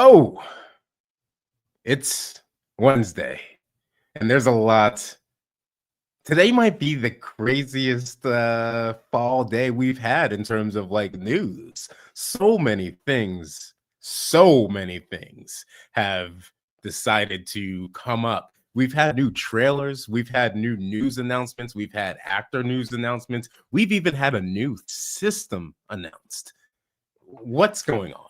So it's Wednesday, and there's a lot. Today might be the craziest fall day we've had in terms of like news. So many things have decided to come up. We've had new trailers, we've had new news announcements, we've had actor news announcements, we've even had a new system announced. What's going on?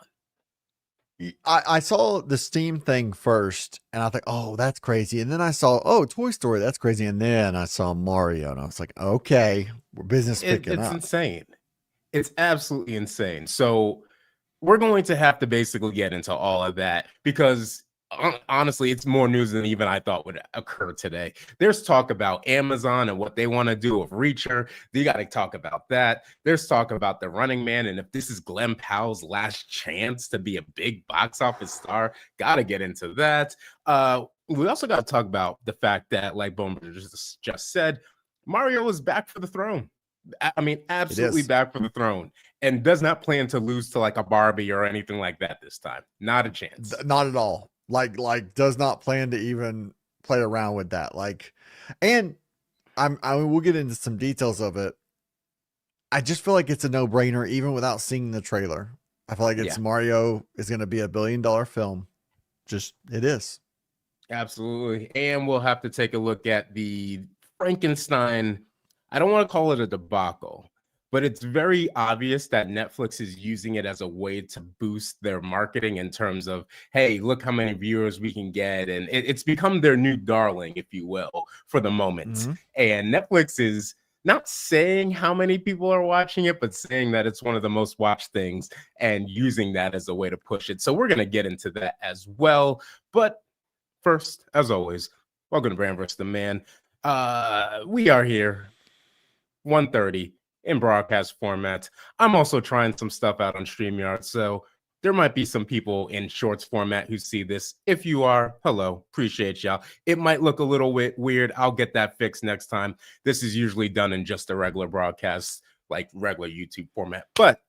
I saw the Steam thing first, and I thought, "Oh, that's crazy." And then I saw, "Oh, Toy Story, that's crazy." And then I saw Mario, and I was like, "Okay, we're business picking It's up." insane. It's absolutely insane. So we're going to have to basically get into all of that because honestly, it's more news than even I thought would occur today. There's talk about Amazon and what they want to do with Reacher. You got to talk about that. There's talk about the Running Man, and if this is Glenn Powell's last chance to be a big box office star, got to get into that. We also got to talk about the fact that, like Boomer just said, Mario is back for the throne. I mean, It absolutely is back for the throne, and does not plan to lose to like a Barbie or anything like that this time. Not a chance. not at all. Like does not plan to even play around with that. And I mean, we'll get into some details of it. I just feel like it's a no brainer, even without seeing the trailer. I feel like Yeah, it's Mario is going to be $1 billion film. Just it is. absolutely. And we'll have to take a look at the Frankenstein. I don't want to call it a debacle, but it's very obvious that Netflix is using it as a way to boost their marketing in terms of, hey, look how many viewers we can get. And it's become their new darling, if you will, for the moment. Mm-hmm. And Netflix is not saying how many people are watching it, but saying that it's one of the most watched things and using that as a way to push it. So we're going to get into that as well. But first, as always, welcome to Brand vs. the Man. We are here 1:30 in broadcast format. I'm also trying some stuff out on StreamYard, so there might be some people in shorts format who see this. If you are, hello, appreciate y'all. It might look a little bit weird. I'll get that fixed next time. This is usually done in just a regular broadcast, like regular YouTube format. But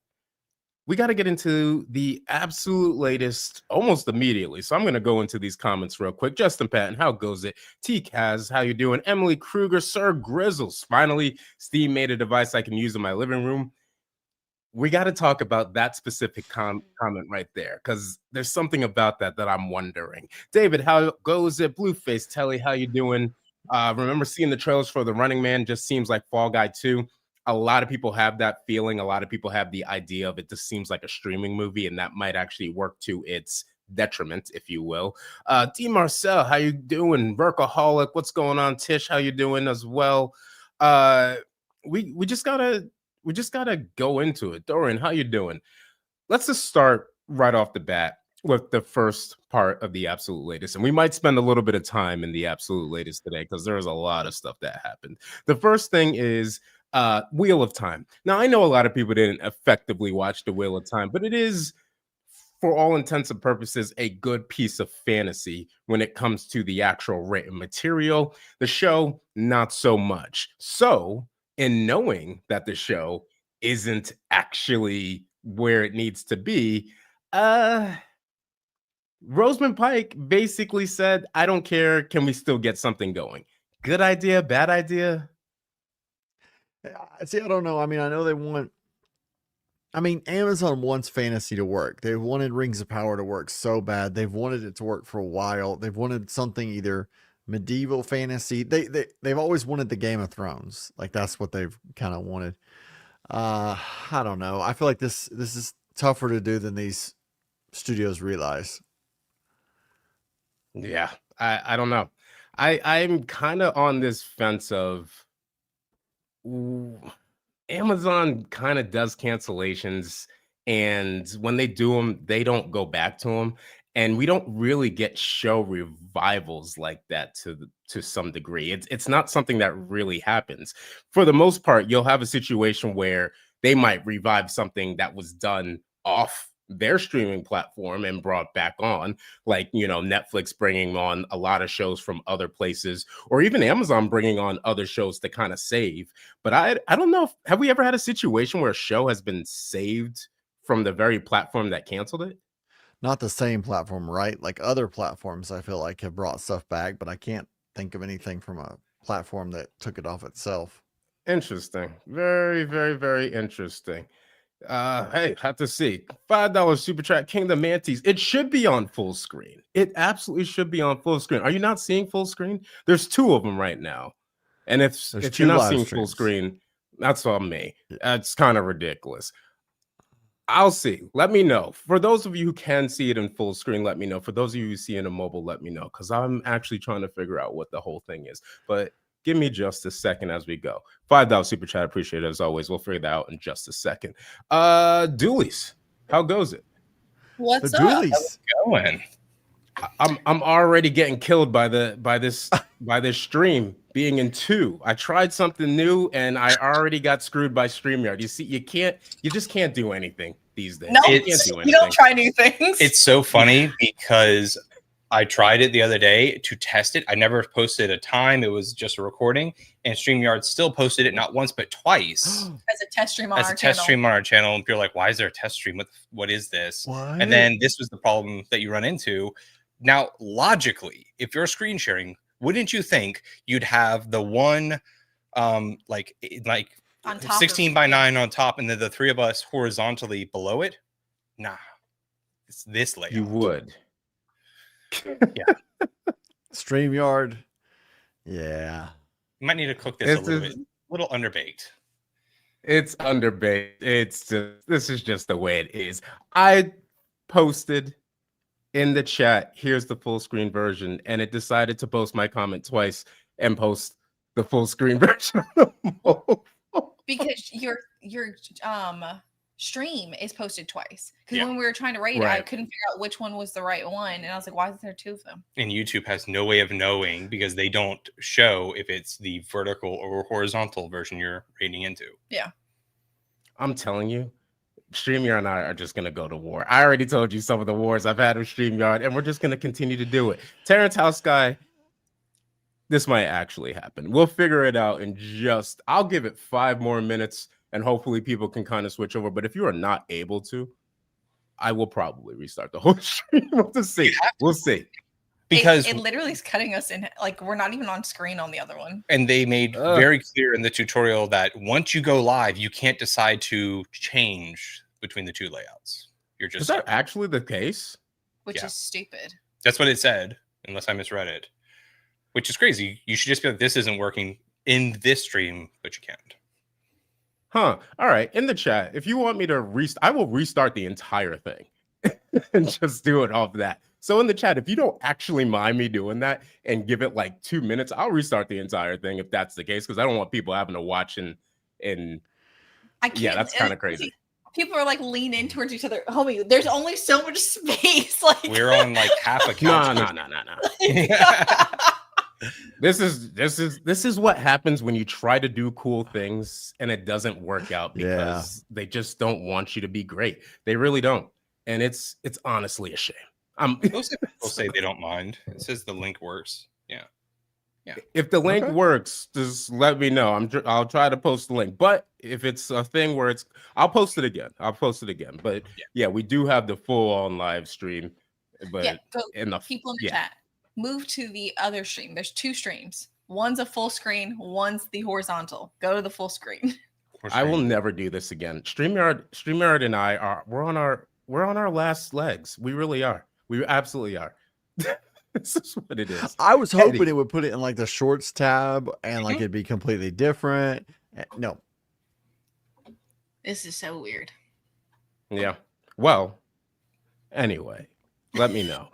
we got to get into the absolute latest almost immediately. So I'm going to go into these comments real quick. Justin Patton, how goes it? T Kaz, how you doing? Emily Kruger, Sir Grizzles. Finally, Steam made a device I can use in my living room. We got to talk about that specific comment right there because there's something about that I'm wondering. David, how goes it? Blueface Telly, how you doing? Remember seeing the trailers for The Running Man? Just seems like Fall Guy 2. A lot of people have that feeling. A lot of people have the idea of it just seems like a streaming movie, and that might actually work to its detriment, if you will. D. Marcel, how you doing? Workaholic, what's going on? Tish, how you doing as well? We just gotta go into it. Dorian, how you doing? Let's just start right off the bat with the first part of the absolute latest. And we might spend a little bit of time in the absolute latest today because there's a lot of stuff that happened. The first thing is Wheel of Time. Now, I know a lot of people didn't effectively watch the Wheel of Time, but it is, for all intents and purposes, a good piece of fantasy when it comes to the actual written material. The show, not so much. So, in knowing that the show isn't actually where it needs to be, Rosamund Pike basically said, I don't care. Can we still get something going? Good idea, bad idea? See, I don't know. I mean, I know they want. I mean, Amazon wants fantasy to work. They wanted Rings of Power to work so bad. They've wanted it to work for a while. They've wanted something either medieval fantasy. They've always wanted the Game of Thrones. Like that's what they've kind of wanted. I don't know. I feel like this is tougher to do than these studios realize. Yeah, I don't know. I'm kind of on this fence of ooh, Amazon kind of does cancellations, and when they do them, they don't go back to them, and we don't really get show revivals like that to some degree. It's not something that really happens. For the most part, you'll have a situation where they might revive something that was done off their streaming platform and brought back on, like Netflix bringing on a lot of shows from other places, or even Amazon bringing on other shows to kind of save. But I don't know. Have we ever had a situation where a show has been saved from the very platform that canceled it? not the same platform, right? Like other platforms, I feel like have brought stuff back, but I can't think of anything from a platform that took it off itself. Interesting. Very, very, very interesting. Hey, have to see. $5 super chat, Kingdom Mantis. It should be on full screen. It absolutely should be on full screen. Are you not seeing full screen? There's two of them right now. And There's if you're two not live seeing full streams. screen, that's on me. That's kind of ridiculous. I'll see. Let me know. For those of you who can see it in full screen, let me know. For those of you who see it in mobile, let me know. Because I'm actually trying to figure out what the whole thing is. But give me just a second as we go. $5 super chat. Appreciate it as always. We'll figure that out in just a second. Doolies, how goes it? What's The up? Doolies. How's it going? I'm already getting killed by this stream being in 2. I tried something new and I already got screwed by StreamYard. You see, you just can't do anything these days. No, You can't do anything. you don't try new things. It's so funny because I tried it the other day to test it. I never posted a time. It was just a recording. And StreamYard still posted it not once, but twice as a test stream on as our a test channel. stream on our channel. And people are like, why is there a test stream? What is this? What? And then this was the problem that you run into. Now, logically, if you're screen sharing, wouldn't you think you'd have the one like On top 16 of- by 9 on top and then the 3 of us horizontally below it? Nah. It's this layout. You would. StreamYard. Yeah. You might need to cook this a little underbaked. It's underbaked. This is just the way it is. I posted in the chat, here's the full screen version, and it decided to post my comment twice and post the full screen version. because your stream is posted twice. Because Yeah. when we were trying to rate it, I Right. couldn't figure out which one was the right one, and I was like, "Why is there 2 of them?" And YouTube has no way of knowing because they don't show if it's the vertical or horizontal version you're rating into. I'm telling you, StreamYard and I are just gonna go to war. I already told you some of the wars I've had with StreamYard, and we're just gonna continue to do it. Terrence House Guy, this might actually happen. We'll figure it out in I'll give it 5 more minutes, and hopefully people can kind of switch over. But if you are not able to, I will probably restart the whole stream. We'll see. We'll see. Because it literally is cutting us in. Like we're not even on screen on the other one. and they made very clear in the tutorial that once you go live, you can't decide to change between the 2 layouts. You're just Is that actually the case? Which Yeah. is stupid. That's what it said, unless I misread it. Which is crazy. You should just be like, this isn't working in this stream, but you can't. Huh. All right. In the chat, if you want me to I will restart the entire thing and just do it off that. So in the chat, if you don't actually mind me doing that and give it like 2 minutes, I'll restart the entire thing if that's the case, because I don't want people having to watch and I can't. yeah, that's kind of crazy. People are like lean in towards each other. Homie, there's only so much space. Like We're on like half a couch. No. This is what happens when you try to do cool things and it doesn't work out because they just don't want you to be great. They really don't. And it's honestly a shame. Most people say they don't mind. It says the link works. Yeah. If the link works, just let me know. I'll try to post the link. But if it's a thing where I'll post it again. But yeah, we do have the full on live stream. But people in the chat, move to the other stream. There's 2 streams. One's a full screen. One's the horizontal. Go to the full screen. I will never do this again. StreamYard and I we're on our last legs. We really are. We absolutely are. This is what it is. I was hoping it would put it in like the shorts tab and like it'd be completely different. No. This is so weird. Yeah. Well, anyway, let me know.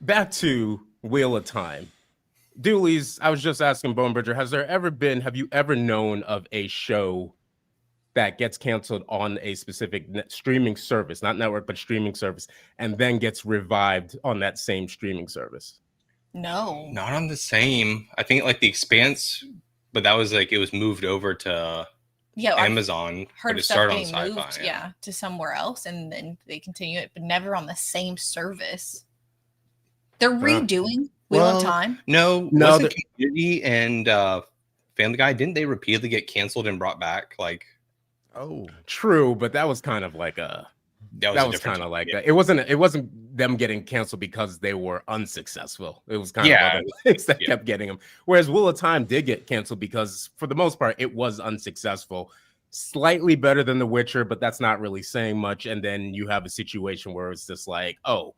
Back to Wheel of Time. Doolies, I was just asking Bonebridger, have you ever known of a show that gets canceled on a specific streaming service, not network, but streaming service, and then gets revived on that same streaming service? No. Not on the same. I think like The Expanse, but that was like it was moved over to Amazon. Heard but of it stuff started on getting Sci-Fi. moved, to somewhere else, and then they continue it, but never on the same service. They're redoing Wheel of Time. No, wasn't Community and Family Guy, didn't they repeatedly get canceled and brought back? Like, true, but that was kind of like That was kind of like that. It wasn't them getting canceled because they were unsuccessful. It was kind of other things that kept getting them. Whereas Wheel of Time did get canceled because for the most part it was unsuccessful. Slightly better than The Witcher, but that's not really saying much. And then you have a situation where it's just like, oh,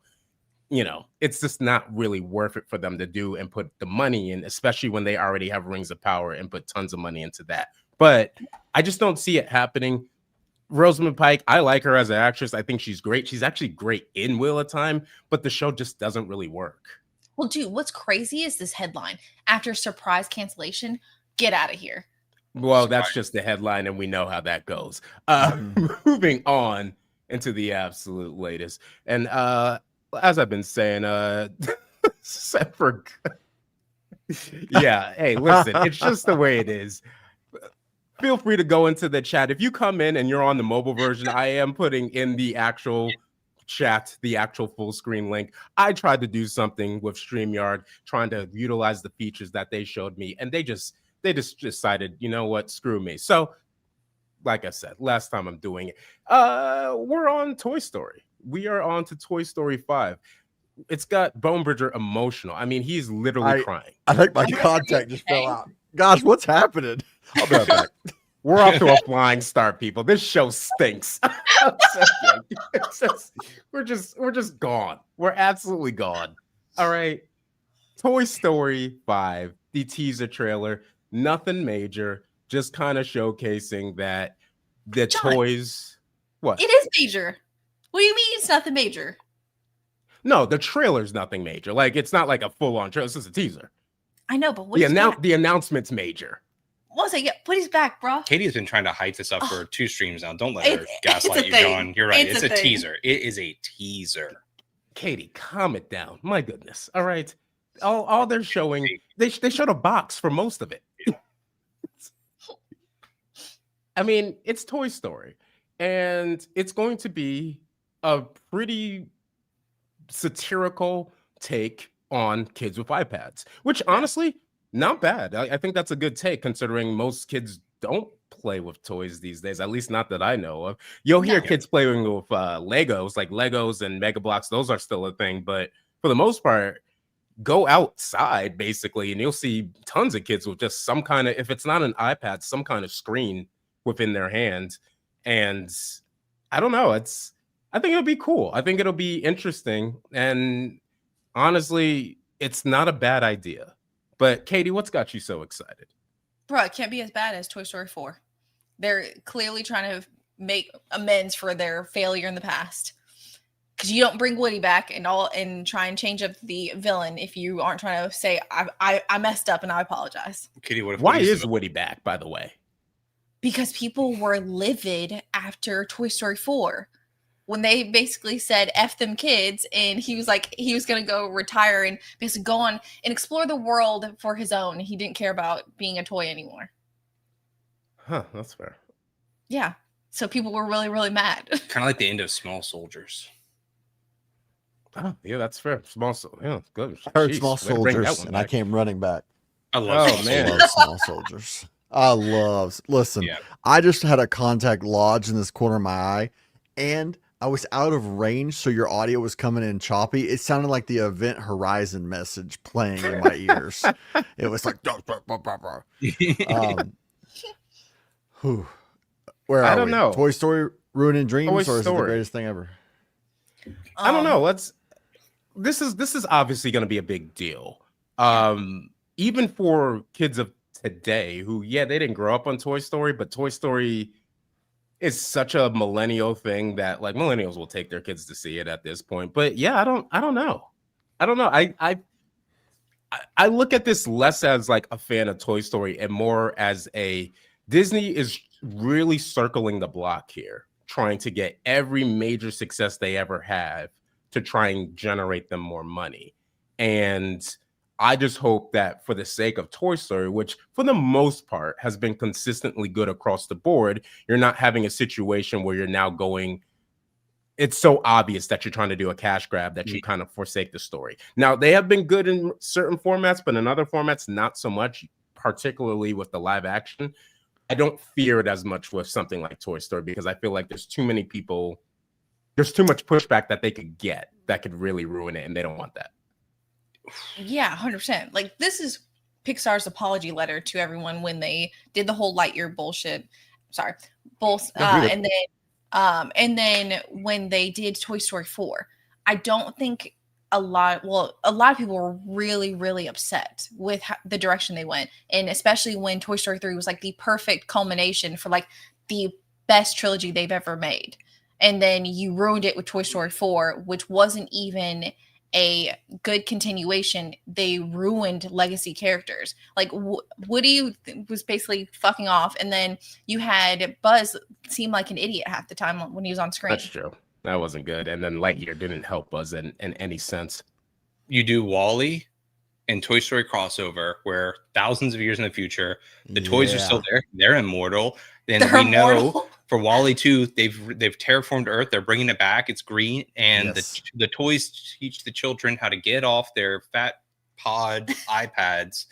it's just not really worth it for them to do and put the money in, especially when they already have Rings of Power and put tons of money into that. But I just don't see it happening. Rosamund Pike, I like her as an actress. I think she's great. She's actually great in Wheel of Time, but the show just doesn't really work. Well, dude, what's crazy is this headline. After surprise cancellation, get out of here. Well, that's just the headline, and we know how that goes. Moving on into the absolute latest. And as I've been saying, yeah, hey, listen, it's just the way it is. Feel free to go into the chat. If you come in and you're on the mobile version, I am putting in the actual chat, the actual full screen link. I tried to do something with StreamYard, trying to utilize the features that they showed me, and they just decided, you know what, screw me. So, like I said, last time I'm doing it, we're on Toy Story. We are on to Toy Story 5. It's got Bonebridger emotional. I mean, he's literally crying. I think my contact just fell out. Gosh, what's happening? I'll be right back. We're off to a flying start, people. This show stinks. We're just gone. We're absolutely gone. All right. Toy Story 5, the teaser trailer, nothing major, just kind of showcasing that the toys. What? It is major. What do you mean it's nothing major? No, the trailer's nothing major. Like, it's not like a full-on trailer. It's just a teaser. I know, but the announcement's major. What's it? Put his back, bro. Katie's been trying to hype this up for 2 streams now. Don't let her gaslight you, John. You're right. It's a teaser. It is a teaser. Katie, calm it down. My goodness. All right. All they're showing, they showed a box for most of it. I mean, it's Toy Story, and it's going to be a pretty satirical take on kids with iPads, which honestly, not bad. I think that's a good take considering most kids don't play with toys these days, at least not that I know of. You'll hear kids playing with Legos, like Legos and Mega Bloks. Those are still a thing, but for the most part, go outside basically, and you'll see tons of kids with just some kind of, if it's not an iPad, some kind of screen within their hand. And I don't know. I think it'll be cool. I think it'll be interesting. And honestly, it's not a bad idea. But Katie, what's got you so excited? Bro, it can't be as bad as Toy Story 4. They're clearly trying to make amends for their failure in the past. Because you don't bring Woody back and try and change up the villain if you aren't trying to say I messed up and I apologize. Katie, why is Woody back, by the way? Because people were livid after Toy Story 4. When they basically said F them kids, and he was like, he was going to go retire and basically go on and explore the world for his own. He didn't care about being a toy anymore. Huh, that's fair. Yeah. So people were really, really mad. Kind of like the end of Small Soldiers. Oh, yeah, that's fair. Yeah, good. I heard Small Soldiers, and I came running back. I love Small Soldiers. Listen, I just had a contact lodge in this corner of my eye, and I was out of range, so your audio was coming in choppy. It sounded like the Event Horizon message playing in my ears. It was like, where are I don't we? know. Toy Story ruining dreams, Toy or is it the Story. greatest thing ever? I don't know. This is obviously going to be a big deal. Even for kids of today who, they didn't grow up on Toy Story, but Toy Story is such a millennial thing that like millennials will take their kids to see it at this point. But yeah, I don't know. I look at this less as like a fan of Toy Story and more as a Disney is really circling the block here, trying to get every major success they ever have to try and generate them more money. And I just hope that for the sake of Toy Story, which for the most part has been consistently good across the board, you're not having a situation where you're now going, it's so obvious that you're trying to do a cash grab that you kind of forsake the story. Now, they have been good in certain formats, but in other formats, not so much, particularly with the live action. I don't fear it as much with something like Toy Story because I feel like there's too many people there's too much pushback that they could get that could really ruin it, and they don't want that. Yeah, 100%. Like, this is Pixar's apology letter to everyone when they did the whole Lightyear bullshit. Sorry, both. And then when they did Toy Story 4, I don't think a lot of people were really, really upset with the direction they went, and especially when Toy Story 3 was like the perfect culmination for like the best trilogy they've ever made, and then you ruined it with Toy Story 4, which wasn't even a good continuation. They ruined legacy characters. Like Woody was basically fucking off, and then you had Buzz seem like an idiot half the time when he was on screen. That's true. That wasn't good. And then Lightyear didn't help Buzz in any sense. You do Wall-E and Toy Story crossover, where thousands of years in the future, the toys are still there. They're immortal. And They're we know immortal. for Wall-E 2, they've terraformed Earth. They're bringing it back. It's green, and the toys teach the children how to get off their fat pod iPads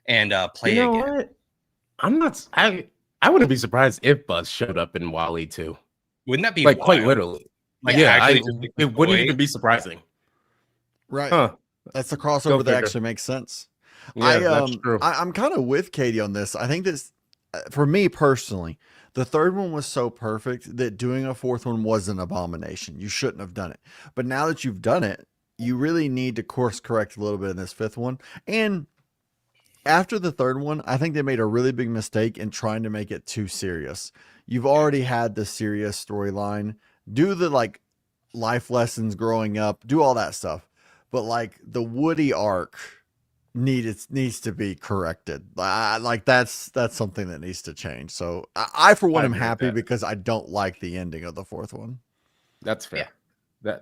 and play again. What? I'm not. I wouldn't be surprised if Buzz showed up in Wall-E too. Wouldn't that be like wild? quite literally? Like, it wouldn't even be surprising. Right. Huh. That's the crossover that actually makes sense. Yeah, that's true. I'm kind of with Katie on this. I think this, for me personally, the third one was so perfect that doing a fourth one was an abomination. You shouldn't have done it. But now that you've done it, you really need to course correct a little bit in this fifth one. And after the third one, I think they made a really big mistake in trying to make it too serious. You've already had the serious storyline. Do the like life lessons growing up, do all that stuff. But like the Woody arc needs to be corrected. Like that's something that needs to change. So I for one am happy because I don't like the ending of the fourth one. That's fair.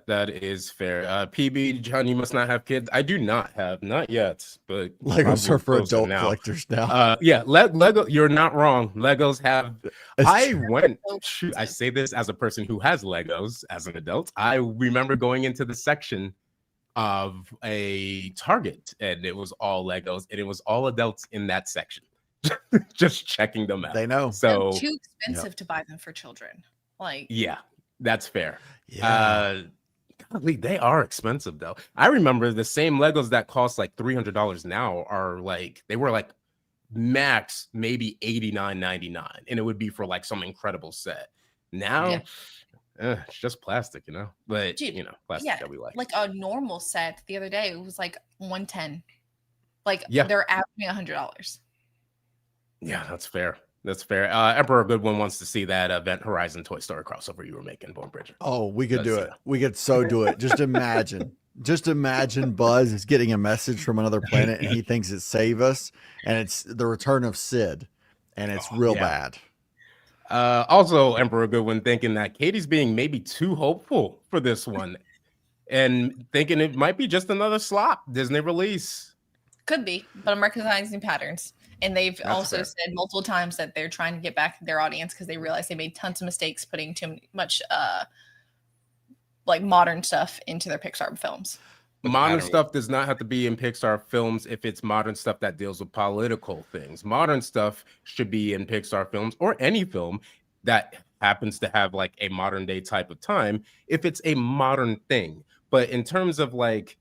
That is fair. PB, John, you must not have kids. I do not have, not yet, but Legos are for adult collectors now. Yeah, Lego. You're not wrong. Legos have. I say this as a person who has Legos as an adult. I remember going into the section of a Target, and it was all Legos, and it was all adults in that section, just checking them out. They know. So they're too expensive to buy them for children. Like, yeah, that's fair. Yeah. Golly, they are expensive though. I remember the same Legos that cost like $300 now are like, they were like max maybe $89.99, and it would be for like some incredible set. Now it's just plastic, you know. But dude, you know, plastic that we like. Like a normal set the other day, it was like $110. Like they're averaging $100. Yeah, that's fair. That's fair. Emperor Goodwin wants to see that Event Horizon Toy Story crossover you were making, Born Bridger. Oh, we could do it. We could so do it. Just imagine Buzz is getting a message from another planet and he thinks it's save us, and it's the return of Sid, and it's real bad. Also, Emperor Goodwin thinking that Katie's being maybe too hopeful for this one and thinking it might be just another slop Disney release. Could be, but I'm recognizing patterns. And they've said multiple times that they're trying to get back to their audience because they realize they made tons of mistakes putting too much like modern stuff into their Pixar films. Modern stuff does not have to be in Pixar films if it's modern stuff that deals with political things. Modern stuff should be in Pixar films or any film that happens to have like a modern day type of time if it's a modern thing. But in terms of like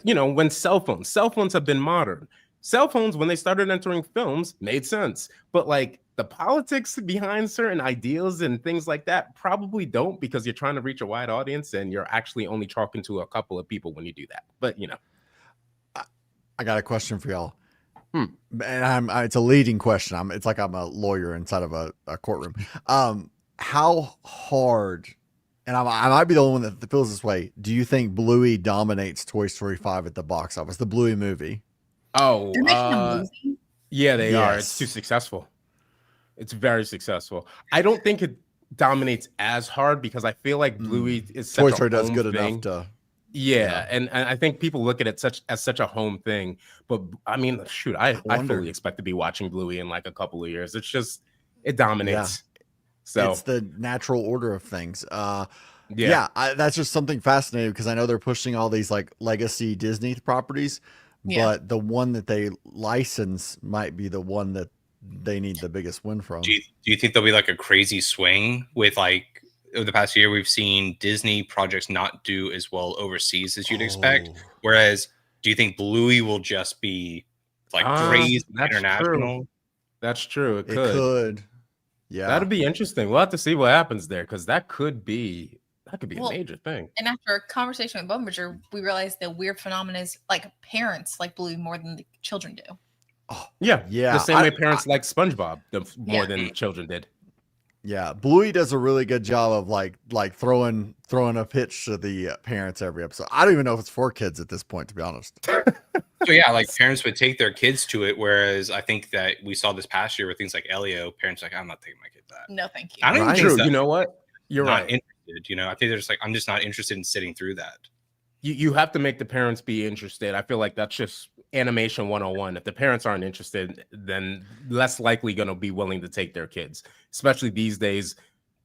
you know, when cell phones have been modern. Cell phones, when they started entering films, made sense. But like the politics behind certain ideals and things like that probably don't, because you're trying to reach a wide audience and you're actually only talking to a couple of people when you do that. But, you know. I got a question for y'all. And it's a leading question. It's like I'm a lawyer inside of a courtroom. How hard, and I might be the only one that feels this way, do you think Bluey dominates Toy Story 5 at the box office, the Bluey movie? Oh, they're making a movie? Yeah, they are. It's too successful. It's very successful. I don't think it dominates as hard because I feel like Bluey is such Toy Story does good enough to. Yeah, and I think people look at it as such a home thing. But I mean, shoot, I fully expect to be watching Bluey in like a couple of years. It's just it dominates. Yeah. So it's the natural order of things. That's just something fascinating because I know they're pushing all these like legacy Disney properties. But the one that they license might be the one that they need the biggest win from. Do you think there'll be like a crazy swing with like over the past year, we've seen Disney projects not do as well overseas as you'd expect. Oh. Whereas, do you think Bluey will just be like crazy That's international? true. That's true. It could. Yeah. That'd be interesting. We'll have to see what happens there, because that could be a Well, major thing. And after a conversation with Bone Bridger, we realized the weird phenomenon is like parents like Bluey more than the children do. Oh, Yeah. yeah. The same way parents like SpongeBob more than children did. Yeah, Bluey does a really good job of like throwing a pitch to the parents every episode. I don't even know if it's for kids at this point, to be honest. So yeah, like parents would take their kids to it, whereas I think that we saw this past year with things like Elio, parents are like, I'm not taking my kid to that. No, thank you. I don't even Right. think True. that You know what? You're not right. interested. You know, I think they're just like, I'm just not interested in sitting through that. You have to make the parents be interested. I feel like that's just animation 101. If the parents aren't interested, then less likely going to be willing to take their kids, especially these days,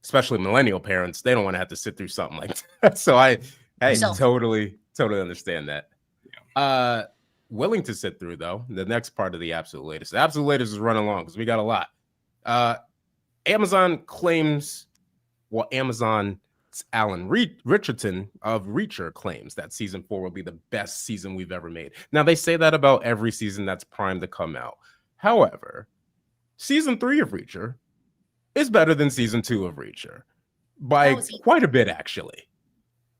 especially millennial parents. They don't want to have to sit through something like that. So I totally understand that. Yeah. Willing to sit through, though, the next part of the absolute latest. The absolute latest is running long because we got a lot. Amazon claims, well, Amazon's Alan Richardson of Reacher claims that season 4 will be the best season we've ever made. Now, they say that about every season that's primed to come out. However, season 3 of Reacher is better than season 2 of Reacher by quite a bit, actually.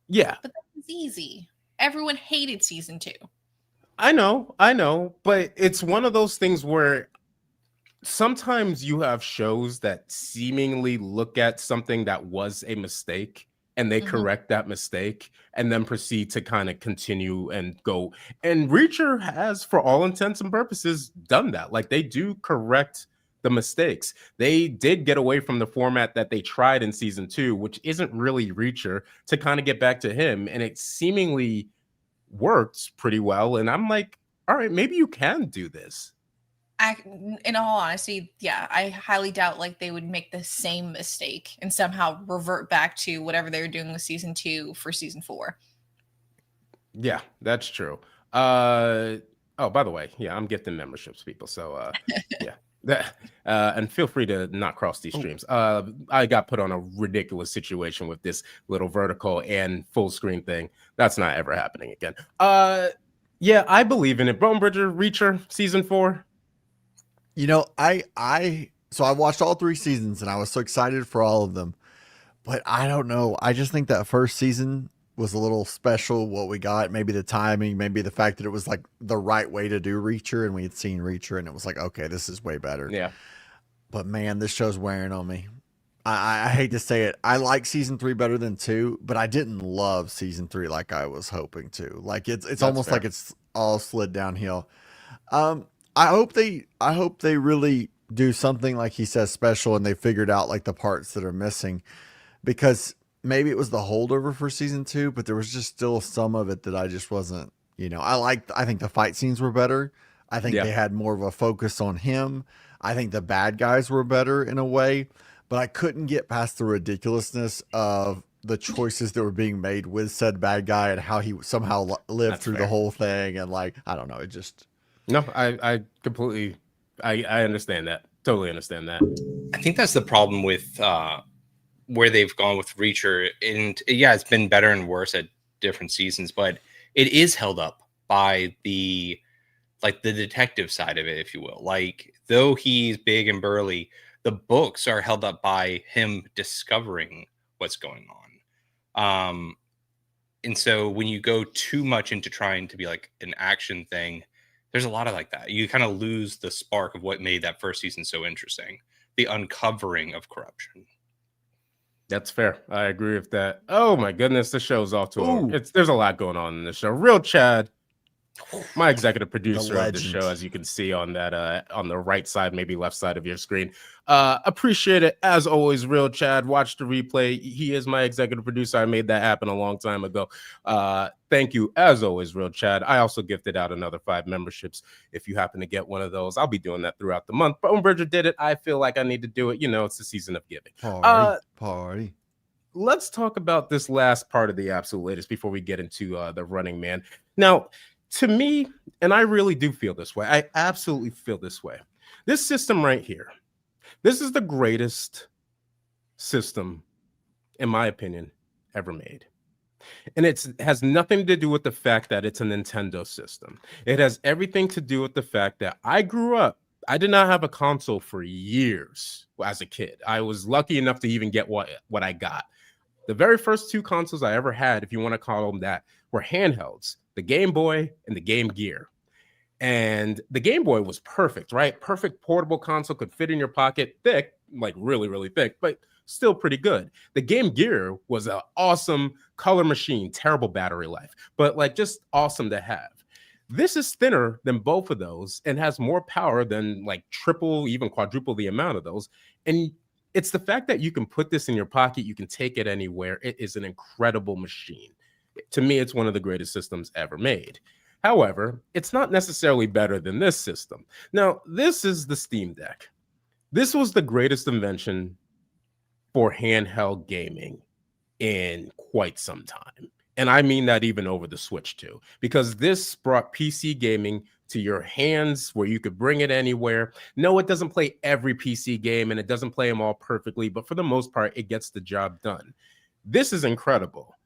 Yeah. But that was easy. Everyone hated season 2. I know, but it's one of those things where sometimes you have shows that seemingly look at something that was a mistake and they correct that mistake and then proceed to kind of continue and go. And Reacher has, for all intents and purposes, done that. Like, they do correct the mistakes. They did get away from the format that they tried in season 2, which isn't really Reacher, to kind of get back to him. And it seemingly worked pretty well. And I'm like, all right, maybe you can do this. In all honesty, yeah, I highly doubt like they would make the same mistake and somehow revert back to whatever they were doing with season 2 for season 4. Yeah, that's true. Oh, by the way, yeah, I'm gifting memberships, people. So yeah. And feel free to not cross these streams. I got put on a ridiculous situation with this little vertical and full screen thing. That's not ever happening again. Yeah, I believe in it. Bone Bridger, Reacher, season 4. You know, so I watched all 3 seasons and I was so excited for all of them. But I don't know. I just think that first season was a little special, what we got. Maybe the timing, maybe the fact that it was like the right way to do Reacher, and we had seen Reacher and it was like, okay, this is way better. Yeah. But man, this show's wearing on me. I hate to say it. I like season 3 better than 2, but I didn't love season 3 like I was hoping to. Like it's almost fair. Like it's all slid downhill. I hope they really do something, like he says, special, and they figured out like the parts that are missing, because maybe it was the holdover for season 2, but there was just still some of it that I just wasn't, I think the fight scenes were better. I think they had more of a focus on him. I think the bad guys were better in a way, but I couldn't get past the ridiculousness of the choices that were being made with said bad guy and how he somehow lived through the whole thing. And like, I don't know, it just... No, I completely, I understand that. Totally understand that. I think that's the problem with where they've gone with Reacher. And yeah, it's been better and worse at different seasons, but it is held up by the detective side of it, if you will. Like, though he's big and burly, the books are held up by him discovering what's going on. And so when you go too much into trying to be like an action thing, there's a lot of like that. You kind of lose the spark of what made that first season so interesting. The uncovering of corruption. That's fair. I agree with that. Oh my goodness, the show's off to there's a lot going on in the show. Real Chad, my executive producer of the show, as you can see on that on the right side, maybe left side of your screen. Appreciate it as always, Real Chad. Watch the replay. He is my executive producer. I made that happen a long time ago. Thank you as always, Real Chad. I also gifted out another 5 memberships. If you happen to get one of those, I'll be doing that throughout the month. Bone Bridger did it. I feel like I need to do it. It's the season of giving. Party. Let's talk about this last part of the absolute latest before we get into the Running Man. Now, to me, and I really do feel this way, I absolutely feel this way. This system right here, this is the greatest system in my opinion, ever made. And it has nothing to do with the fact that it's a Nintendo system. It has everything to do with the fact that I grew up, I did not have a console for years as a kid. I was lucky enough to even get what I got. The very first two consoles I ever had, if you want to call them that, were handhelds, the Game Boy and the Game Gear. And the Game Boy was perfect, right? Perfect portable console, could fit in your pocket, thick, like really, really thick, but still pretty good. The Game Gear was an awesome color machine, terrible battery life, but like just awesome to have. This is thinner than both of those and has more power than like triple, even quadruple the amount of those. And it's the fact that you can put this in your pocket, you can take it anywhere. It is an incredible machine. To me, it's one of the greatest systems ever made. However, it's not necessarily better than this system. Now, this is the Steam Deck. This was the greatest invention for handheld gaming in quite some time. And I mean that even over the Switch too, because this brought PC gaming to your hands where you could bring it anywhere. No, it doesn't play every PC game and it doesn't play them all perfectly, but for the most part, it gets the job done. This is incredible.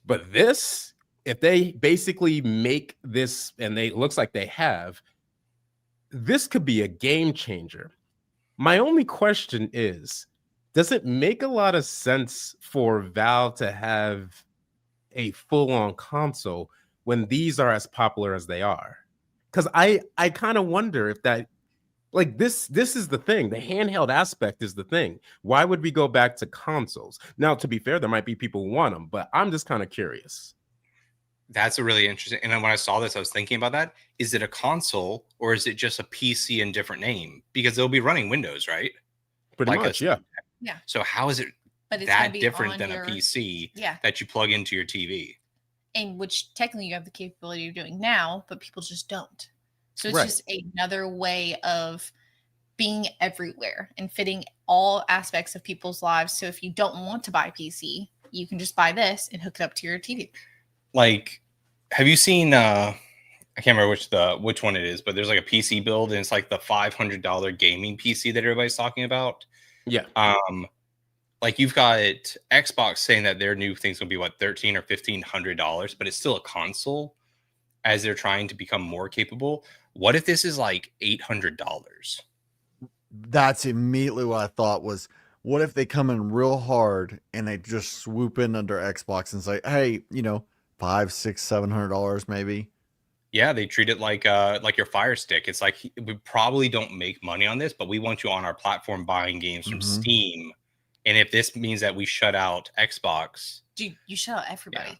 But this, if they basically make this, and it looks like they have, this could be a game changer. My only question is, does it make a lot of sense for Valve to have a full-on console when these are as popular as they are? Because I kind of wonder if that, like this is the thing. The handheld aspect is the thing. Why would we go back to consoles? Now, to be fair, there might be people who want them, but I'm just kind of curious. That's a really interesting. And then when I saw this, I was thinking about that. Is it a console or is it just a PC in different name? Because they'll be running Windows, right? Pretty Like much, yeah. Yeah. So how is it But it's that gonna be different on than your, a PC Yeah. that you plug into your TV? And which technically you have the capability of doing now, but people just don't. So it's Right. just another way of being everywhere and fitting all aspects of people's lives. So if you don't want to buy a PC, you can just buy this and hook it up to your TV. Like, have you seen I can't remember which one it is, but there's like a PC build and it's like the $500 gaming PC that everybody's talking about. Yeah. Like you've got Xbox saying that their new thing's gonna be what, $1,300 or $1,500, but it's still a console as they're trying to become more capable. What if this is like $800? That's immediately what I thought was, what if they come in real hard and they just swoop in under Xbox and say, hey, you know, $500, $600, $700 maybe. Yeah, they treat it like your Fire Stick. It's like, we probably don't make money on this, but we want you on our platform buying games from Steam. And if this means that we shut out Xbox, Dude, you shut out everybody.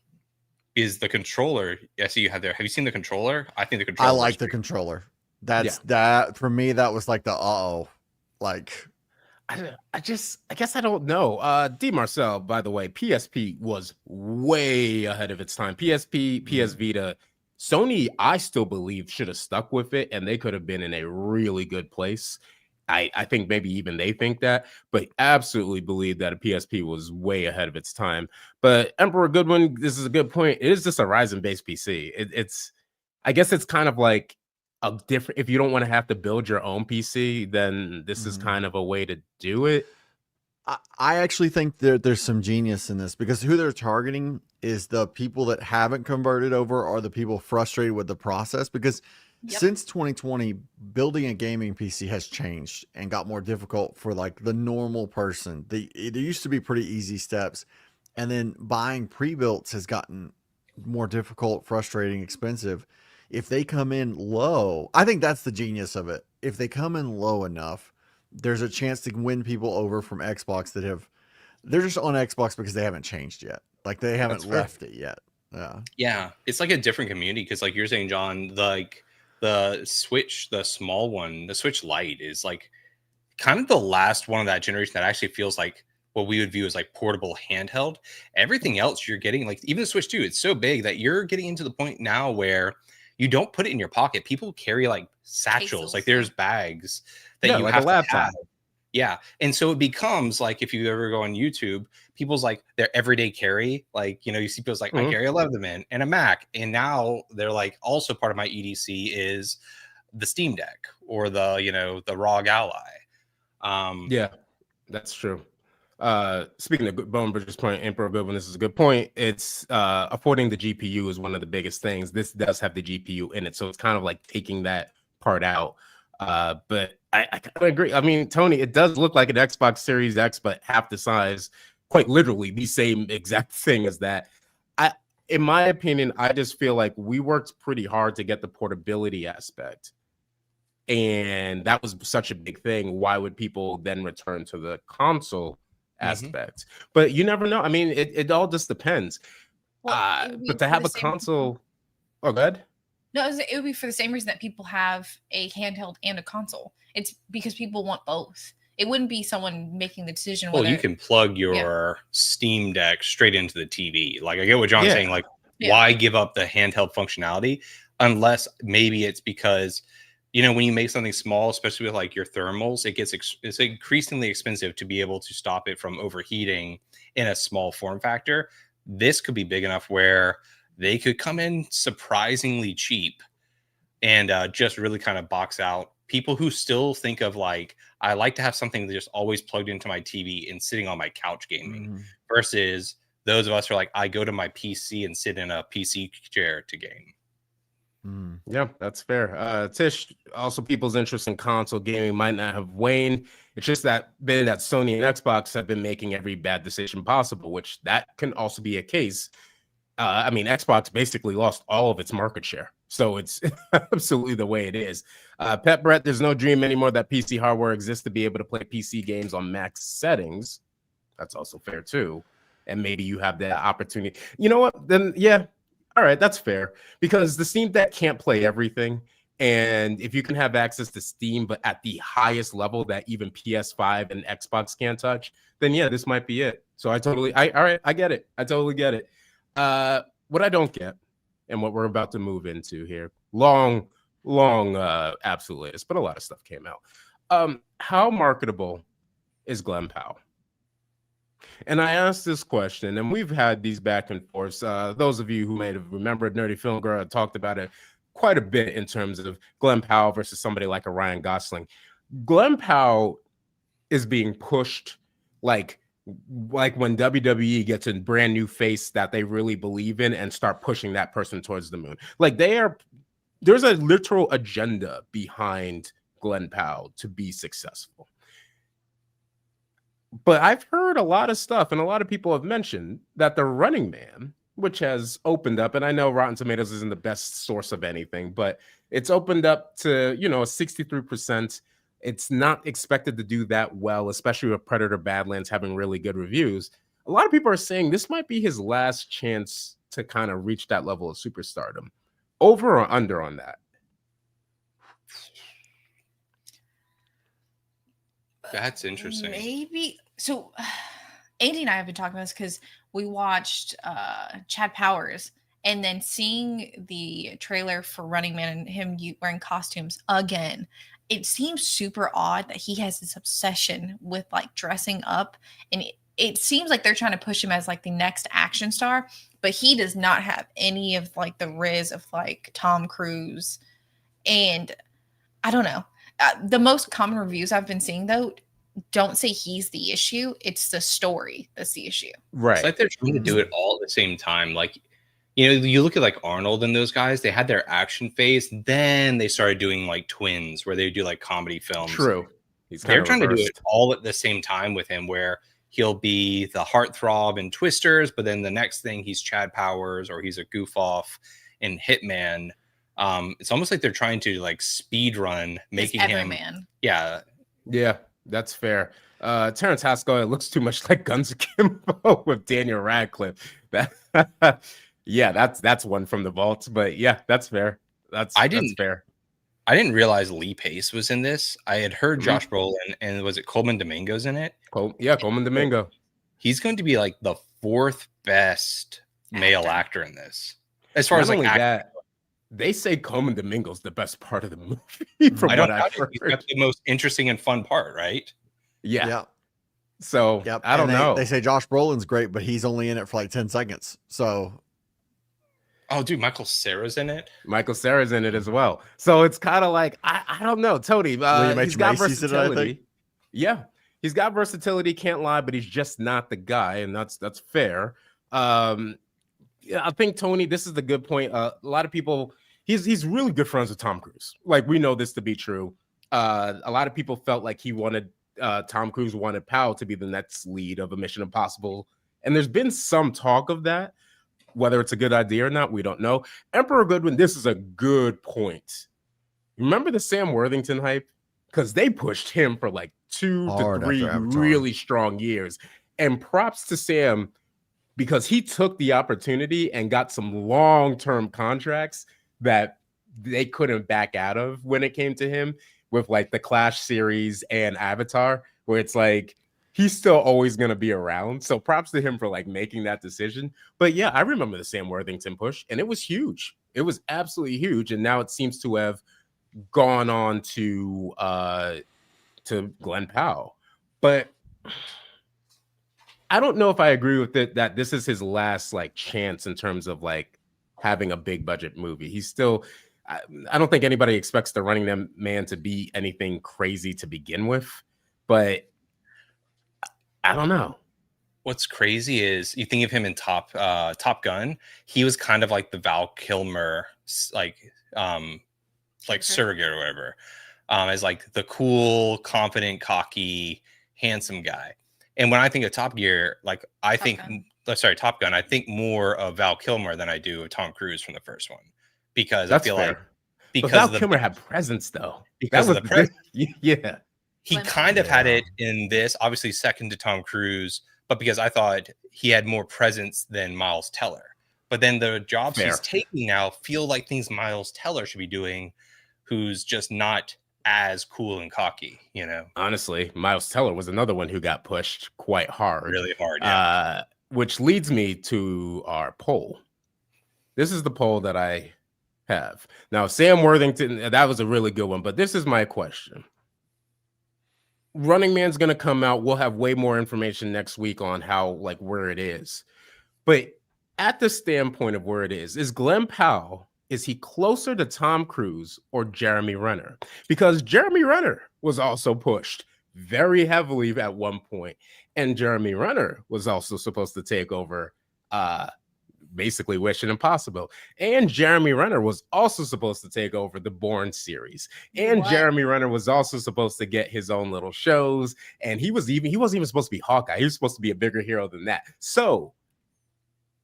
is the controller. I see you have there. Have you seen the controller? I think the controller. I like the controller. That's that for me. That was like the like. I guess I don't know. D Marcel, by the way, PSP was way ahead of its time. PSP, PS Vita, Sony, I still believe should have stuck with it, and they could have been in a really good place. I think maybe even they think that, but absolutely believe that a PSP was way ahead of its time. But Emperor Goodwin, this is a good point. It is just a Ryzen-based PC. It's, I guess it's kind of like a different, if you don't want to have to build your own PC, then this is kind of a way to do it. I actually think there's some genius in this, because who they're targeting is the people that haven't converted over, or the people frustrated with the process. Because since 2020, building a gaming PC has changed and got more difficult for like the normal person. It used to be pretty easy steps, and then buying pre-builts has gotten more difficult, frustrating, expensive. If they come in low, I think that's the genius of it. If they come in low enough, there's a chance to win people over from Xbox they're just on Xbox because they haven't changed yet. Like they haven't left it yet. Yeah. It's like a different community. Cause like you're saying, John, like the Switch, the small one, the Switch Lite is like kind of the last one of that generation that actually feels like what we would view as like portable handheld. Everything else you're getting, like even the Switch 2, it's so big that you're getting into the point now where you don't put it in your pocket. People carry like satchels, like there's bags that you like have a laptop. to have. Yeah. And so it becomes like, if you ever go on YouTube, people's like their everyday carry, like, you know, you see people's like, I carry a Leatherman and a Mac. And now they're like, also part of my EDC is the Steam Deck or the, you know, the ROG Ally. Yeah, that's true. speaking of Bone Bridges' point, Emperor Goodwin, this is a good point. It's affording the GPU is one of the biggest things. This does have the GPU in it, so it's kind of like taking that part out. But I kind of agree. I mean, Tony, it does look like an Xbox Series X, but half the size, quite literally the same exact thing as that. In my opinion, I just feel like we worked pretty hard to get the portability aspect. And that was such a big thing. Why would people then return to the console aspect? But you never know. I mean, it all just depends. Well, but to have a console, oh, good. No, it would be for the same reason that people have a handheld and a console. It's because people want both. It wouldn't be someone making the decision. Well, you can plug your Steam Deck straight into the TV. Like, I get what John's saying. Like, why give up the handheld functionality unless maybe it's because, you know, when you make something small, especially with like your thermals, it's increasingly expensive to be able to stop it from overheating in a small form factor. This could be big enough where they could come in surprisingly cheap and just really kind of box out people who still think of like, I like to have something that just always plugged into my TV and sitting on my couch gaming versus those of us who are like, I go to my PC and sit in a PC chair to game. Yeah, that's fair. Tish, also people's interest in console gaming might not have waned. It's just that Sony and Xbox have been making every bad decision possible, which that can also be a case. I mean, Xbox basically lost all of its market share. So it's absolutely the way it is. Pet Brett, there's no dream anymore that PC hardware exists to be able to play PC games on max settings. That's also fair too. And maybe you have that opportunity. You know what? Then, yeah. All right, that's fair. Because the Steam Deck can't play everything. And if you can have access to Steam, but at the highest level that even PS5 and Xbox can't touch, then yeah, this might be it. So I get it. I totally get it. What I don't get, and what we're about to move into here, long absolute latest, but a lot of stuff came out. How marketable is Glen Powell? And I asked this question, and we've had these back and forths. Those of you who may have remembered Nerdy Film Girl talked about it quite a bit in terms of Glen Powell versus somebody like a Ryan Gosling. Glen Powell is being pushed like when WWE gets a brand new face that they really believe in and start pushing that person towards the moon. Like there's a literal agenda behind Glen Powell to be successful. But I've heard a lot of stuff, and a lot of people have mentioned that the Running Man, which has opened up, and I know Rotten Tomatoes isn't the best source of anything, but it's opened up to, 63%. It's not expected to do that well, especially with Predator Badlands having really good reviews. A lot of people are saying this might be his last chance to kind of reach that level of superstardom. Over or under on that? That's interesting. Maybe. So Andy and I have been talking about this because we watched Chad Powers, and then seeing the trailer for Running Man and him wearing costumes again, it seems super odd that he has this obsession with like dressing up, and it seems like they're trying to push him as like the next action star, but he does not have any of like the riz of like Tom Cruise. And I don't know. The most common reviews I've been seeing, though, don't say he's the issue. It's the story that's the issue. Right. It's like they're trying to do it all at the same time. Like, you look at like Arnold and those guys, they had their action phase. Then they started doing like Twins, where they do like comedy films. True. They're trying to do it all at the same time with him, where he'll be the heartthrob in Twisters, but then the next thing he's Chad Powers, or he's a goof off in Hitman. It's almost like they're trying to like speed run making him man. Yeah, that's fair. Terrence Haskell, it looks too much like Guns Akimbo with Daniel Radcliffe. That's one from the vault, but yeah, that's fair. That's fair. I didn't realize Lee Pace was in this. I had heard Josh Brolin, and was it Coleman Domingo's in it? Coleman Domingo. He's going to be like the fourth best male actor in this, as far as like that. They say Coleman Domingo's the best part of the movie. From I don't know. He's got the most interesting and fun part, right? Yeah. So I don't know. They say Josh Brolin's great, but he's only in it for like 10 seconds. So. Oh, dude, Michael Cera's in it. Michael Cera's in it as well. So it's kind of like I don't know, Tony. He's got versatility. Yeah. He's got versatility, can't lie, but he's just not the guy, and that's fair. Yeah, I think Tony, this is the good point. A lot of people, he's really good friends with Tom Cruise. Like, we know this to be true. A lot of people felt like Tom Cruise wanted Powell to be the next lead of a Mission Impossible, and there's been some talk of that. Whether it's a good idea or not, we don't know. Emperor Goodwin, this is a good point. Remember the Sam Worthington hype? Because they pushed him for like 2 to 3 really strong years. And props to Sam, because he took the opportunity and got some long-term contracts that they couldn't back out of when it came to him, with like the Clash series and Avatar, where it's like he's still always going to be around. So props to him for like making that decision. But yeah, I remember the Sam Worthington push, and it was huge. It was absolutely huge. And now it seems to have gone on to Glenn Powell. But I don't know if I agree with it that this is his last like chance in terms of like having a big budget movie. He's still, I don't think anybody expects the Running Man to be anything crazy to begin with, but I don't know. What's crazy is you think of him in Top Gun. He was kind of like the Val Kilmer, like surrogate or whatever, as like the cool, confident, cocky, handsome guy. And when I think of Top Gear, like Top Gun, I think more of Val Kilmer than I do of Tom Cruise from the first one, because I feel like Val Kilmer had presence though. Because of the presence, yeah. He kind of had it in this, obviously second to Tom Cruise, but because I thought he had more presence than Miles Teller. But then the jobs he's taking now feel like things Miles Teller should be doing, who's just not as cool and cocky, you know. Honestly, Miles Teller was another one who got pushed quite hard. Really hard, yeah. Which leads me to our poll. This is the poll that I have. Now, Sam Worthington, that was a really good one, but this is my question. Running Man's going to come out. We'll have way more information next week on how, like, where it is. But at the standpoint of where it is Glenn Powell, is he closer to Tom Cruise or Jeremy Renner? Because Jeremy Renner was also pushed very heavily at one point, and Jeremy Renner was also supposed to take over basically Mission Impossible. And Jeremy Renner was also supposed to take over the Bourne series. And Jeremy Renner was also supposed to get his own little shows. And he wasn't even supposed to be Hawkeye. He was supposed to be a bigger hero than that. So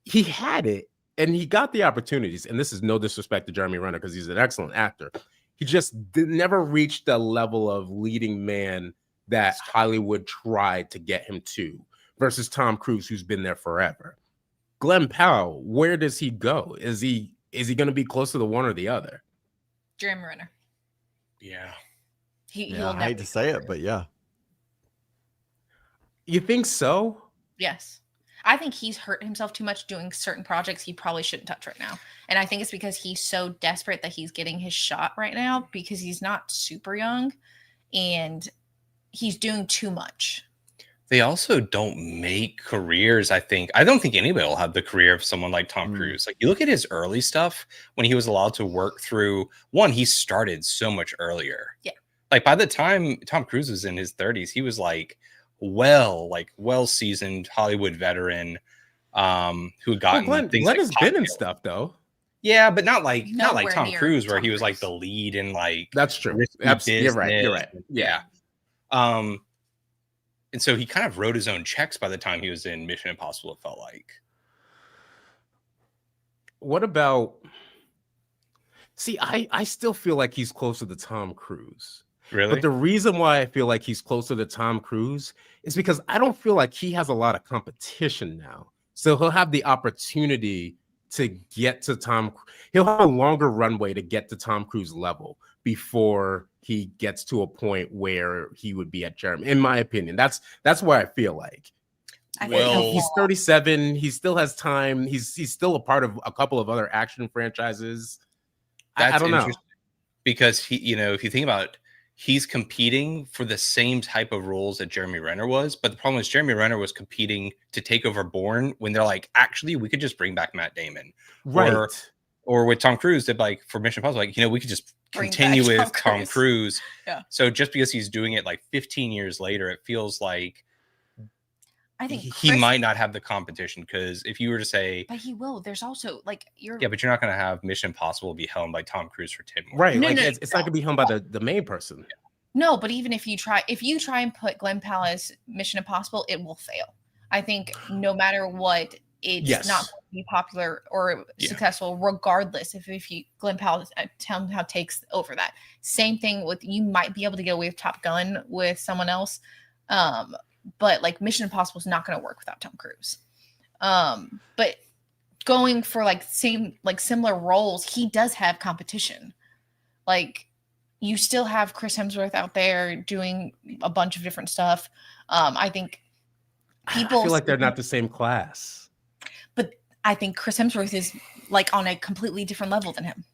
he had it and he got the opportunities. And this is no disrespect to Jeremy Renner because he's an excellent actor. He just never reached the level of leading man that Hollywood tried to get him to, versus Tom Cruise, who's been there forever. Glenn Powell, where does he go? Is he going to be close to the one or the other? Jeremy Renner. Yeah. I hate to say it, but yeah. You think so? Yes. I think he's hurt himself too much doing certain projects he probably shouldn't touch right now. And I think it's because he's so desperate that he's getting his shot right now, because he's not super young and he's doing too much. They also don't make careers, I think. I don't think anybody will have the career of someone like Tom Cruise. Like, you look at his early stuff when he was allowed to work through he started so much earlier. Yeah. Like, by the time Tom Cruise was in his 30s, he was well-seasoned Hollywood veteran who had gotten things Glenn like has been in stuff though. Yeah, but not like Nowhere Tom near Cruise, where Tom he was like Cruise. the lead in like That's true. Absolutely, You're right. Yeah. And so he kind of wrote his own checks by the time he was in Mission Impossible, it felt like. What about... See, I still feel like he's closer to Tom Cruise. Really? But the reason why I feel like he's closer to Tom Cruise is because I don't feel like he has a lot of competition now. So he'll have the opportunity to get to he'll have a longer runway to get to Tom Cruise level before he gets to a point where he would be at Jeremy. In my opinion, that's what I feel like. He's 37. He still has time. He's still a part of a couple of other action franchises. I don't know, because he, if you think about it, he's competing for the same type of roles that Jeremy Renner was. But the problem is Jeremy Renner was competing to take over Bourne when they're like, actually, we could just bring back Matt Damon. Right. Or with Tom Cruise, they're like, for Mission Impossible, like, we could just continue with Tom Cruise. Yeah. So just because he's doing it like 15 years later, it feels like I think he might not have the competition, because if you were to say, but he will. There's also like but you're not going to have Mission Impossible be helmed by Tom Cruise for 10 more. Right. No, like it's not going to be helmed by the main person. No, but even if you try and put Glen Powell as Mission Impossible, it will fail. I think no matter what, it's not going to be popular or successful, regardless if Glen Powell somehow takes over that. Same thing with, you might be able to get away with Top Gun with someone else. But like Mission Impossible is not going to work without Tom Cruise. But going for similar roles, he does have competition. Like, you still have Chris Hemsworth out there doing a bunch of different stuff. I think I feel like they're not the same class. But I think Chris Hemsworth is like on a completely different level than him.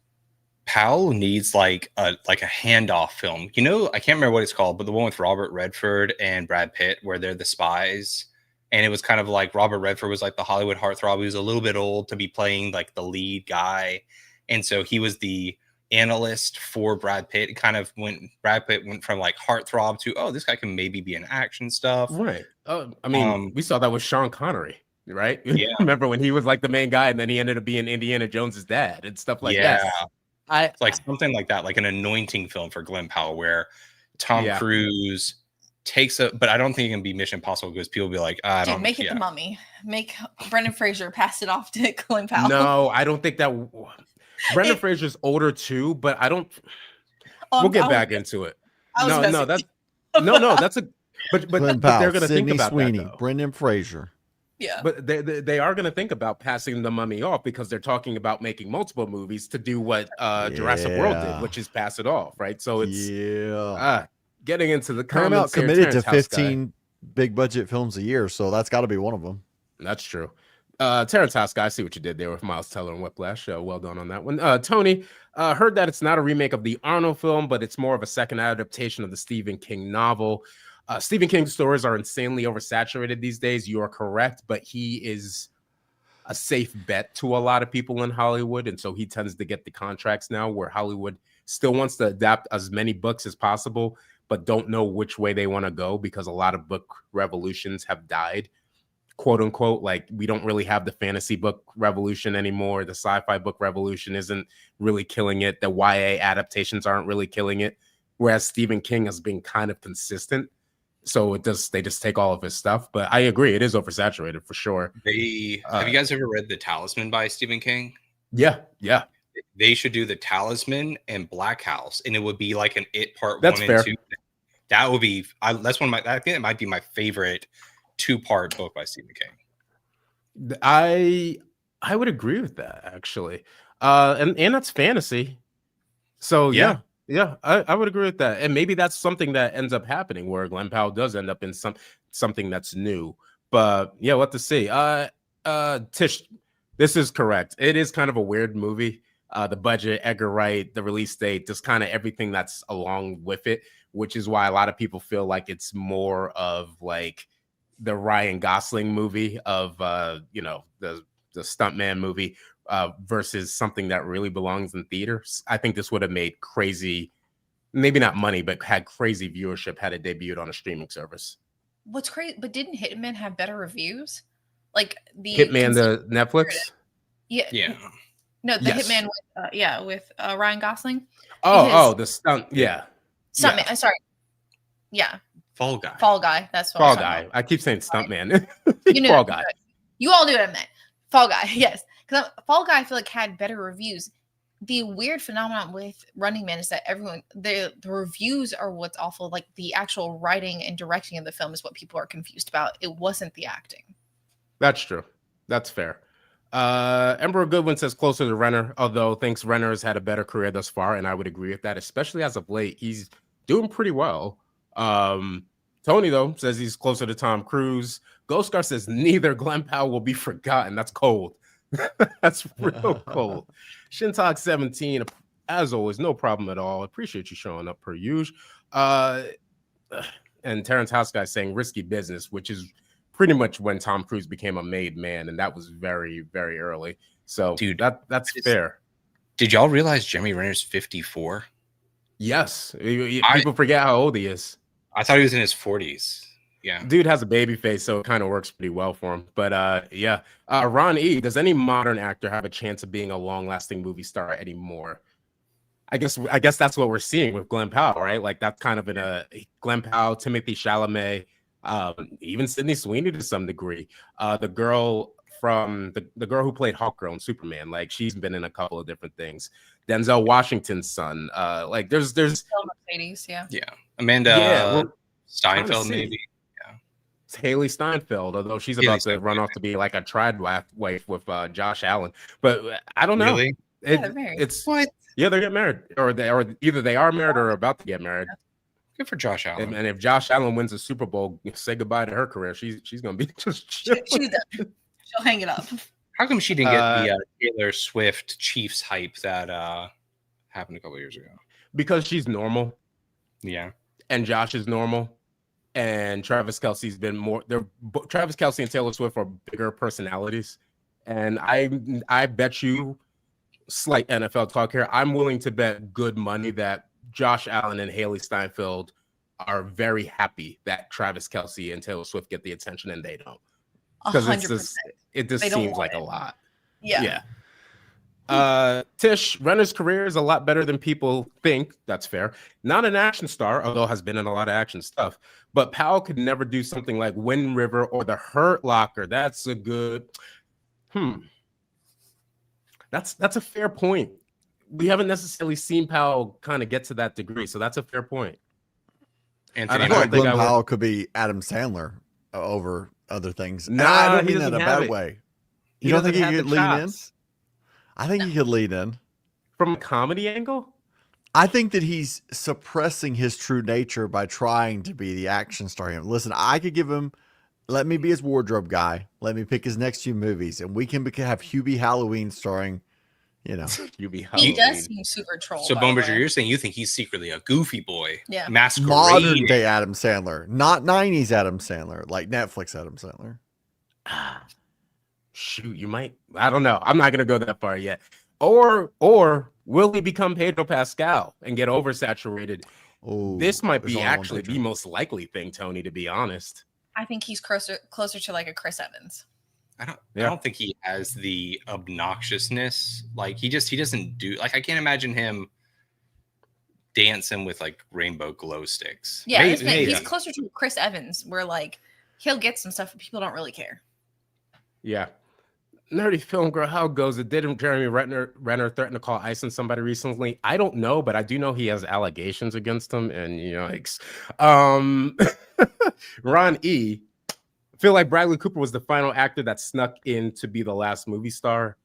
Powell needs like a handoff film. You know, I can't remember what it's called, but the one with Robert Redford and Brad Pitt, where they're the spies. And it was kind of like Robert Redford was like the Hollywood heartthrob. He was a little bit old to be playing like the lead guy. And so he was the analyst for Brad Pitt. It kind of Brad Pitt went from like heartthrob to, oh, this guy can maybe be in action stuff. Right. I mean, we saw that with Sean Connery, right? Yeah. Remember when he was like the main guy and then he ended up being Indiana Jones's dad and stuff like that. Like something like that, like an anointing film for Glen Powell, where Tom Cruise takes but I don't think it can be Mission Impossible, because people will be like, make it The Mummy. Make Brendan Fraser pass it off to Glen Powell. No, I don't think that. Brendan Fraser's older too, but I don't. We'll get back into it. That's but Glen Powell, they're going to think about Sweeney, that, though. Brendan Fraser. Yeah, but they are going to think about passing The Mummy off, because they're talking about making multiple movies to do what Jurassic World did, which is pass it off, right? So it's getting into the comments. Paramount committed to 15 big budget films a year, so that's got to be one of them. That's true. Terrence House guy, I see what you did there with Miles Teller and Whiplash. Well done on that one. Tony, heard that it's not a remake of the Arnold film, but it's more of a second adaptation of the Stephen King novel. Stephen King's stories are insanely oversaturated these days. You are correct, but he is a safe bet to a lot of people in Hollywood, and so he tends to get the contracts now, where Hollywood still wants to adapt as many books as possible, but don't know which way they want to go, because a lot of book revolutions have died, quote unquote. Like, we don't really have the fantasy book revolution anymore. The sci-fi book revolution isn't really killing it. The YA adaptations aren't really killing it, whereas Stephen King has been kind of consistent. So they just take all of his stuff. But I agree, it is oversaturated for sure. Have you guys ever read The Talisman by Stephen King? Yeah. They should do The Talisman and Black House, and it would be like an It Part 1 fair. and 2. That would be that's one of my, I think it might be my favorite 2-part book by Stephen King. I would agree with that, actually. And that's fantasy. So yeah, I would agree with that. And maybe that's something that ends up happening, where Glen Powell does end up in something that's new. But yeah, we'll have to see. Tish, this is correct. It is kind of a weird movie. The budget, Edgar Wright, the release date, just kind of everything that's along with it, which is why a lot of people feel like it's more of like the Ryan Gosling movie of the stuntman movie versus something that really belongs in theaters. I think this would have made crazy, maybe not money, but had crazy viewership had it debuted on a streaming service. What's crazy, but didn't Hitman have better reviews? Like the Hitman, the Netflix? Yeah. No, the Hitman with Ryan Gosling. The stunt, Stuntman. Yeah. Sorry. Yeah. Fall Guy. That's what Fall Guy. I keep saying stuntman. Fall Guy. You all knew what I meant. Fall Guy. Yes. Because Fall Guy, I feel like, had better reviews. The weird phenomenon with Running Man is that the reviews are what's awful. Like, the actual writing and directing of the film is what people are confused about. It wasn't the acting. That's true. That's fair. Emperor Goodwin says closer to Renner, although thinks Renner has had a better career thus far, and I would agree with that, especially as of late. He's doing pretty well. Tony, though, says he's closer to Tom Cruise. Ghostgar says neither Glen Powell will be forgotten. That's cold. That's real cold. Shintog 17, as always, no problem at all. Appreciate you showing up per usual. And Terrence House guy saying risky business, which is pretty much when Tom Cruise became a made man, and that was very, very early. So, dude, that's fair. Did y'all realize Jeremy Renner's 54? Yes, people forget how old he is. I thought he was in his 40s. Yeah, dude has a baby face, so it kind of works pretty well for him. But yeah, Ron E. Does any modern actor have a chance of being a long-lasting movie star anymore? I guess that's what we're seeing with Glenn Powell, right? Like that's kind of in a Glenn Powell, Timothy Chalamet, even Sydney Sweeney to some degree. The girl from the girl who played Hawkgirl in Superman, like she's been in a couple of different things. Denzel Washington's son, like there's Mercedes, yeah, Amanda Steinfeld maybe. It's Haley Steinfeld, although she's about to run off to be like a tried wife with Josh Allen. But I don't know. Really? They're married. It's what? Yeah, they're getting married, or either they are married or about to get married. Good for Josh Allen. And if Josh Allen wins the Super Bowl, say goodbye to her career. She's gonna be just chilling. She'll hang it up. How come she didn't get the Taylor Swift Chiefs hype that happened a couple of years ago? Because she's normal. Yeah. And Josh is normal. And Travis Kelce's been more. Travis Kelce and Taylor Swift are bigger personalities. And I bet you, slight NFL talk here, I'm willing to bet good money that Josh Allen and Haley Steinfeld are very happy that Travis Kelce and Taylor Swift get the attention and they don't. Because it just seems like a lot. Yeah. Tish, Renner's career is a lot better than people think. That's fair. Not an action star, although has been in a lot of action stuff. But Powell could never do something like Wind River or The Hurt Locker. That's a good. That's a fair point. We haven't necessarily seen Powell kind of get to that degree, so that's a fair point. I feel like Glenn Powell could be Adam Sandler over other things. No, I don't mean that in a bad way. You don't think he could lean in? I think he could lean in. From a comedy angle? I think that he's suppressing his true nature by trying to be the action star. Listen, I could give him, let me be his wardrobe guy. Let me pick his next few movies, and we can have Hubie Halloween starring, Hubie Halloween. He does seem super troll. So, Bonebridger, you're saying you think he's secretly a goofy boy. Yeah. Masquerade. Modern day Adam Sandler, not 90s Adam Sandler, like Netflix Adam Sandler. Shoot, you might. I don't know. I'm not gonna go that far yet. Or will he become Pedro Pascal and get oversaturated? Oh, this might be actually the most likely thing, Tony. To be honest, I think he's closer to like a Chris Evans. I don't think he has the obnoxiousness. Like he doesn't do. Like I can't imagine him dancing with like rainbow glow sticks. Yeah, he's closer to Chris Evans, where like he'll get some stuff, but people don't really care. Yeah. Nerdy Film Girl, how goes it? Didn't Jeremy Renner threaten to call ICE on somebody recently? I don't know, but I do know he has allegations against him, and yikes. Ron E. Feel like Bradley Cooper was the final actor that snuck in to be the last movie star.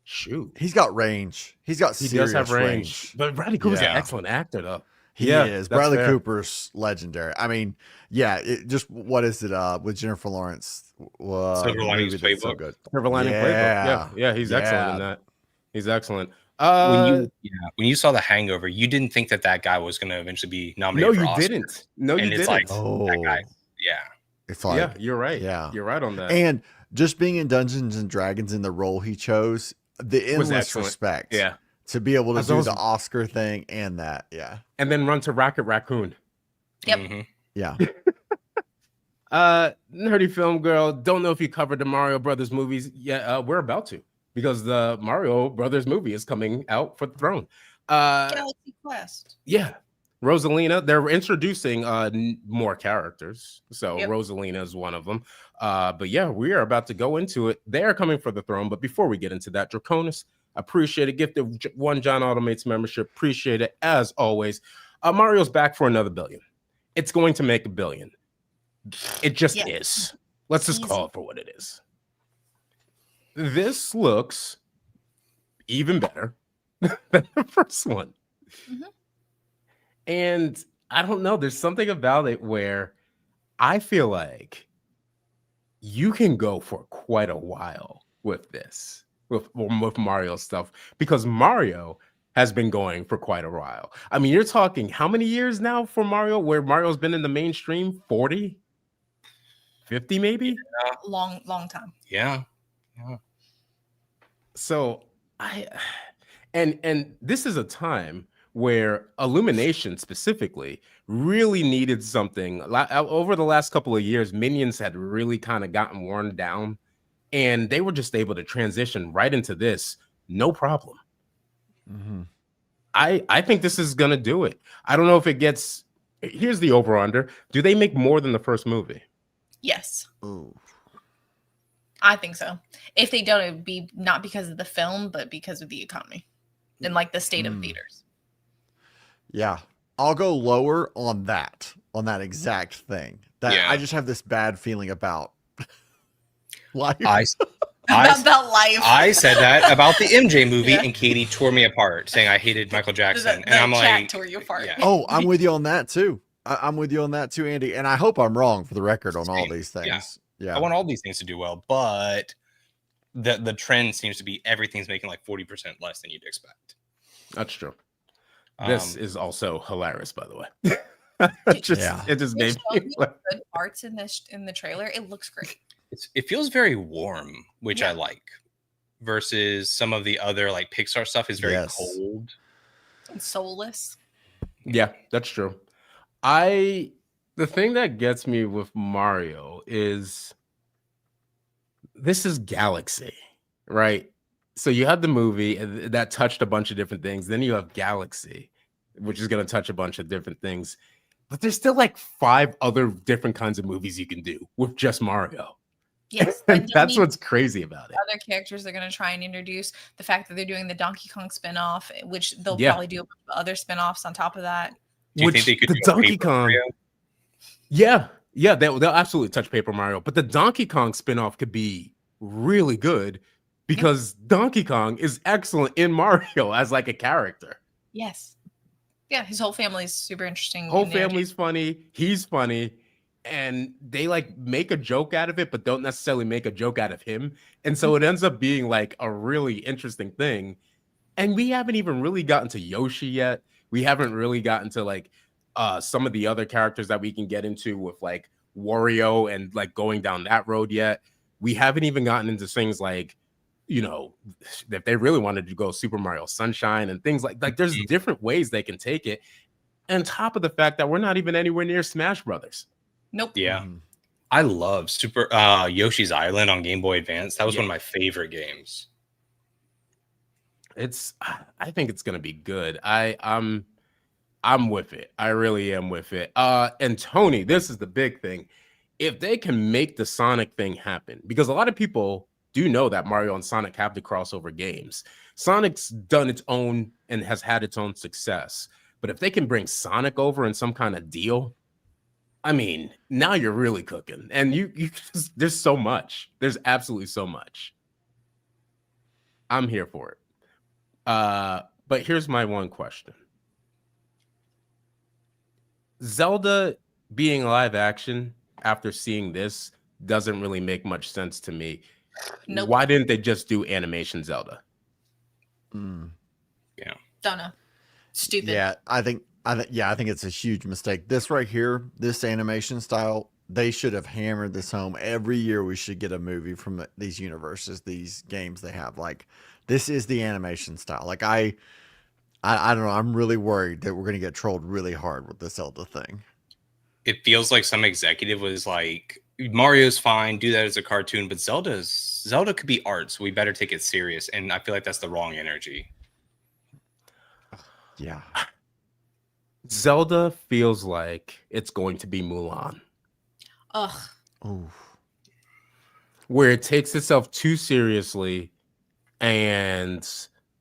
Shoot. He's got range. He does have range. But Bradley Cooper's an excellent actor, though. He is. Bradley Cooper's legendary. I mean, what is it with Jennifer Lawrence? Silver Linings Playbook. So good. Silver Linings Playbook. Yeah, he's excellent in that. He's excellent. When you saw The Hangover, you didn't think that guy was going to eventually be nominated for Oscar. No, you didn't. Like, that guy, It's like, yeah, you're right. Yeah, you're right on that. And just being in Dungeons and Dragons in the role he chose, the endless respect. Yeah. To be able to do the Oscar thing and that, and then run to Rocket Raccoon. Yep. Mm-hmm. Yeah. Nerdy Film Girl, don't know if you covered the Mario Brothers movies. Yeah, we're about to, because the Mario Brothers movie is coming out for the throne. Galaxy Quest. Yeah. Rosalina, they're introducing more characters. So Rosalina is one of them. But yeah, we are about to go into it. They are coming for the throne. But before we get into that, Draconis, appreciate it. Gifted one John Automates membership. Appreciate it as always. Mario's back for another billion. It's going to make $1 billion. It just is. Let's just call it for what it is. This looks even better than the first one. Mm-hmm. And I don't know. There's something about it where I feel like you can go for quite a while with this. With Mario stuff, because Mario has been going for quite a while. I mean, you're talking how many years now for Mario, where Mario's been in the mainstream? 40, 50 maybe? Long time. Yeah. So and this is a time where Illumination specifically really needed something. Over the last couple of years, Minions had really kind of gotten worn down, and they were just able to transition right into this, no problem. Mm-hmm. I think this is gonna do it. I don't know if it gets. Here's the over under. Do they make more than the first movie? Yes. Ooh. I think so. If they don't, it would be not because of the film, but because of the economy and like the state of theaters. Yeah. I'll go lower on that exact thing. That Yeah. I just have this bad feeling about life. About life. I said that about the MJ movie, and Katie tore me apart, saying I hated Michael Jackson. And I'm like, tore you apart. Yeah. Oh, I'm with you on that too. I'm with you on that too, Andy. And I hope I'm wrong for the record on all Same. these things. Yeah. I want all these things to do well, but the trend seems to be everything's making like 40% less than you'd expect. That's true. This is also hilarious, by the way. It just made me good parts in the trailer. It looks great. It feels very warm, which Yeah. I like, versus some of the other like Pixar stuff is very cold and soulless. Yeah, that's true. The thing that gets me with Mario is this is Galaxy, right? So you had the movie that touched a bunch of different things. Then you have Galaxy, which is going to touch a bunch of different things. But there's still like 5 other different kinds of movies you can do with just Mario. Yes, and that's what's crazy about it. Other characters they're going to try and introduce. The fact that they're doing the Donkey Kong spinoff, which they'll probably do other spinoffs on top of that. Do you think they could do Donkey Kong? Mario? Yeah, they'll absolutely touch Paper Mario. But the Donkey Kong spinoff could be really good because Donkey Kong is excellent in Mario as like a character. Yes. Yeah, his whole family's super interesting. Whole family's funny. He's funny. And they like make a joke out of it, but don't necessarily make a joke out of him. And so it ends up being like a really interesting thing. And we haven't even really gotten to Yoshi yet. We haven't really gotten to like some of the other characters that we can get into with like Wario and like going down that road yet. We haven't even gotten into things like, you know, if they really wanted to go Super Mario Sunshine and things like there's different ways they can take it. And top of the fact that we're not even anywhere near Smash Brothers. Nope. Yeah. I love Yoshi's Island on Game Boy Advance. That was one of my favorite games. I think it's gonna be good. I'm with it. I really am with it. And Tony, this is the big thing. If they can make the Sonic thing happen, because a lot of people do know that Mario and Sonic have the crossover games. Sonic's done its own and has had its own success. But if they can bring Sonic over in some kind of deal, I mean, now you're really cooking. And you there's so much. There's absolutely so much. I'm here for it. But here's my one question. Zelda being live action after seeing this doesn't really make much sense to me. Nope. Why didn't they just do animation Zelda? Yeah. Don't know. Stupid. Yeah, I think it's a huge mistake. This right here, this animation style, they should have hammered this home. Every year we should get a movie from these universes, these games they have. Like, this is the animation style. Like, I don't know. I'm really worried that we're going to get trolled really hard with this Zelda thing. It feels like some executive was like, Mario's fine, do that as a cartoon, but Zelda could be art, so we better take it serious. And I feel like that's the wrong energy. Yeah. Zelda feels like it's going to be Mulan. Ugh. Ooh. Where it takes itself too seriously and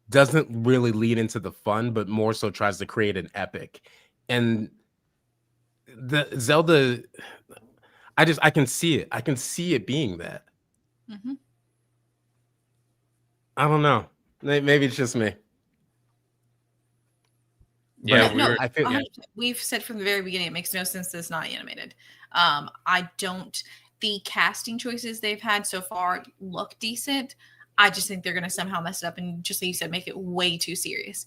doesn't really lead into the fun, but more so tries to create an epic. And the Zelda, I can see it. I can see it being that. Mm-hmm. I don't know. Maybe it's just me. Yeah, we've said from the very beginning it makes no sense that it's not animated. The casting choices they've had so far look decent. I just think they're going to somehow mess it up and, just like you said, make it way too serious.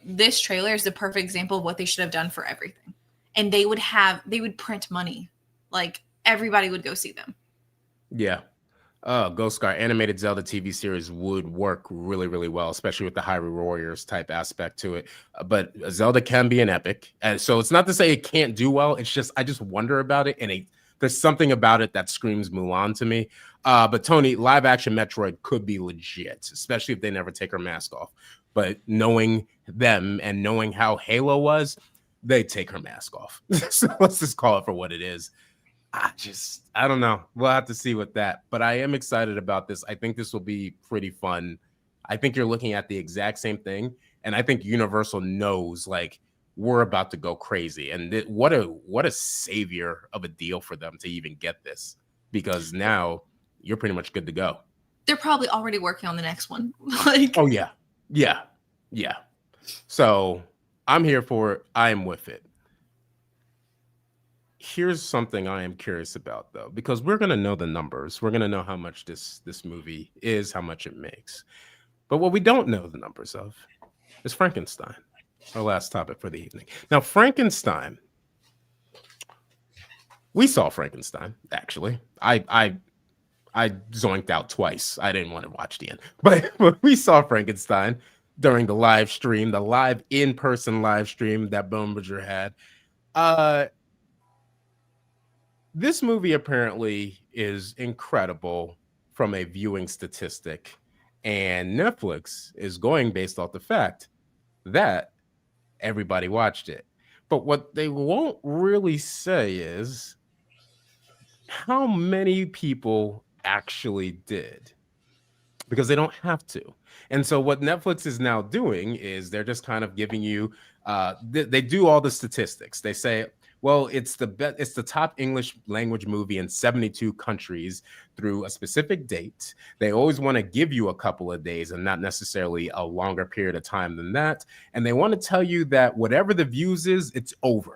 This trailer is the perfect example of what they should have done for everything. And they would print money. Like, everybody would go see them. Yeah. Ghost Guard animated Zelda TV series would work really, really well, especially with the Hyrule Warriors type aspect to it. But Zelda can be an epic, and so it's not to say it can't do well. It's just I just wonder about it, and there's something about it that screams Mulan to me. But Tony, live action Metroid could be legit, especially if they never take her mask off. But knowing them and knowing how Halo was, they take her mask off. So let's just call it for what it is. I don't know. We'll have to see with that. But I am excited about this. I think this will be pretty fun. I think you're looking at the exact same thing. And I think Universal knows like we're about to go crazy. And what a savior of a deal for them to even get this. Because now you're pretty much good to go. They're probably already working on the next one. Like, oh yeah. Yeah. Yeah. So I'm here for it. I am with it. Here's something I am curious about, though, because we're going to know the numbers. We're going to know how much this movie is, how much it makes. But what we don't know the numbers of is Frankenstein, our last topic for the evening. Now, Frankenstein, we saw Frankenstein, actually. I zoinked out twice. I didn't want to watch the end. But we saw Frankenstein during the live stream, the live in-person live stream that Bumberger had. This movie apparently is incredible from a viewing statistic, and Netflix is going based off the fact that everybody watched it. But what they won't really say is how many people actually did, because they don't have to. And so what Netflix is now doing is they're just kind of giving you, they do all the statistics. They say, well, it's the top English language movie in 72 countries through a specific date. They always want to give you a couple of days and not necessarily a longer period of time than that. And they want to tell you that whatever the views is, it's over.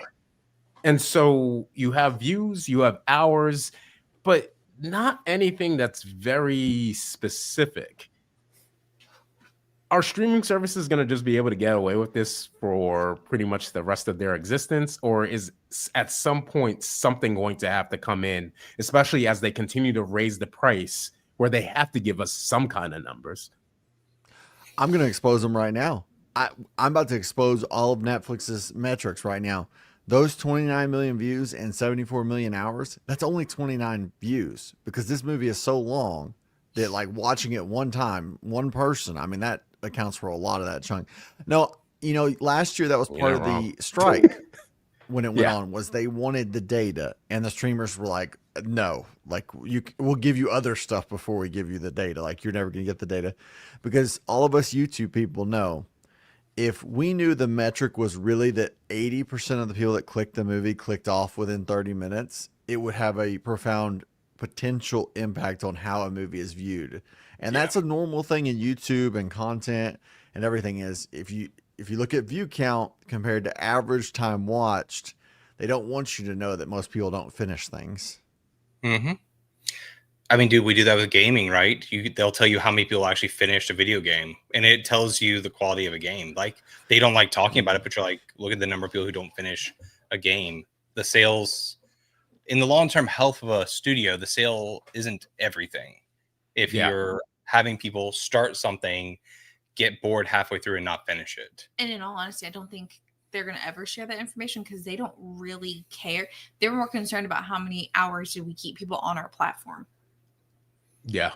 And so you have views, you have hours, but not anything that's very specific. Are streaming services going to just be able to get away with this for pretty much the rest of their existence? Or is at some point something going to have to come in, especially as they continue to raise the price where they have to give us some kind of numbers? I'm going to expose them right now. I'm about to expose all of Netflix's metrics right now. Those 29 million views and 74 million hours, that's only 29 views because this movie is so long that like watching it one time, one person, I mean, that accounts for a lot of that chunk. No, you know, last year that was part of the strike when it went on, was they wanted the data, and the streamers were like, no, like we'll give you other stuff before we give you the data. Like you're never going to get the data, because all of us YouTube people know, if we knew the metric was really that 80% of the people that clicked the movie clicked off within 30 minutes, it would have a profound potential impact on how a movie is viewed. And that's a normal thing in YouTube and content and everything. Is if you look at view count compared to average time watched, they don't want you to know that most people don't finish things. Mm-hmm. I mean, dude, we do that with gaming, right? They'll tell you how many people actually finished a video game, and it tells you the quality of a game. Like, they don't like talking about it, but you're like, look at the number of people who don't finish a game. The sales, in the long-term health of a studio, the sale isn't everything. If you're having people start something, get bored halfway through and not finish it. And in all honesty, I don't think they're going to ever share that information because they don't really care. They're more concerned about how many hours do we keep people on our platform. Yeah,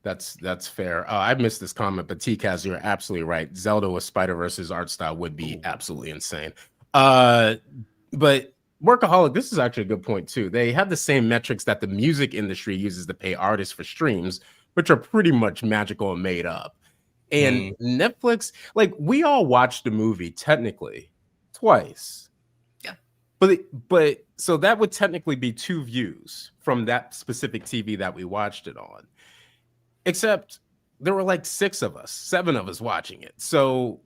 that's fair. I missed this comment, but T-Kaz, you're absolutely right. Zelda with Spider-Verse's art style would be absolutely insane. But Workaholic, this is actually a good point too. They have the same metrics that the music industry uses to pay artists for streams, which are pretty much magical and made up. And Netflix, like, we all watched the movie technically twice. Yeah. But so that would technically be 2 views from that specific TV that we watched it on. Except there were like 7 of us watching it. So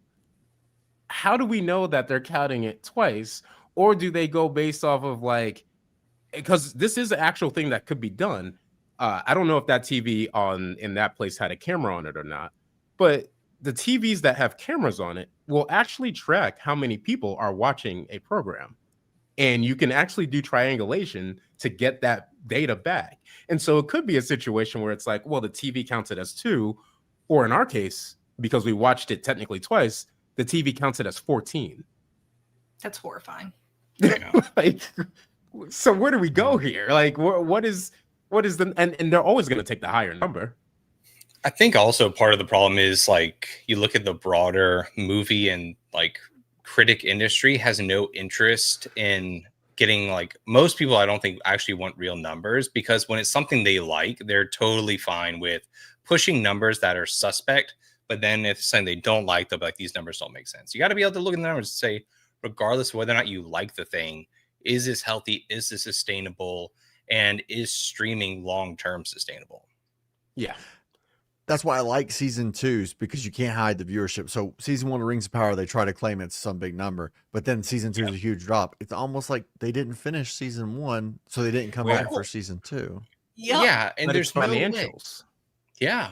how do we know that they're counting it twice? Or do they go based off of like, because this is an actual thing that could be done. I don't know if that TV in that place had a camera on it or not, but the TVs that have cameras on it will actually track how many people are watching a program. and you can actually do triangulation to get that data back. And so it could be a situation where it's like, well, the TV counts it as 2, or in our case, because we watched it technically twice, the TV counts it as 14. That's horrifying. Like, so where do we go here? Like, what is the, and they're always going to take the higher number. I think also part of the problem is, like, you look at the broader movie and like critic industry has no interest in getting, like, most people I don't think actually want real numbers, because when it's something they like, they're totally fine with pushing numbers that are suspect. But then if it's something they don't like, they'll be like, these numbers don't make sense. You got to be able to look at the numbers and say, regardless of whether or not you like the thing, is this healthy? Is this sustainable? And is streaming long-term sustainable? Yeah. That's why I like season 2s, because you can't hide the viewership. So season 1 of Rings of Power, they try to claim it's some big number, but then season 2 is a huge drop. It's almost like they didn't finish season 1, so they didn't come back for season 2. Yep. Yeah, and But there's it's financials. Yeah,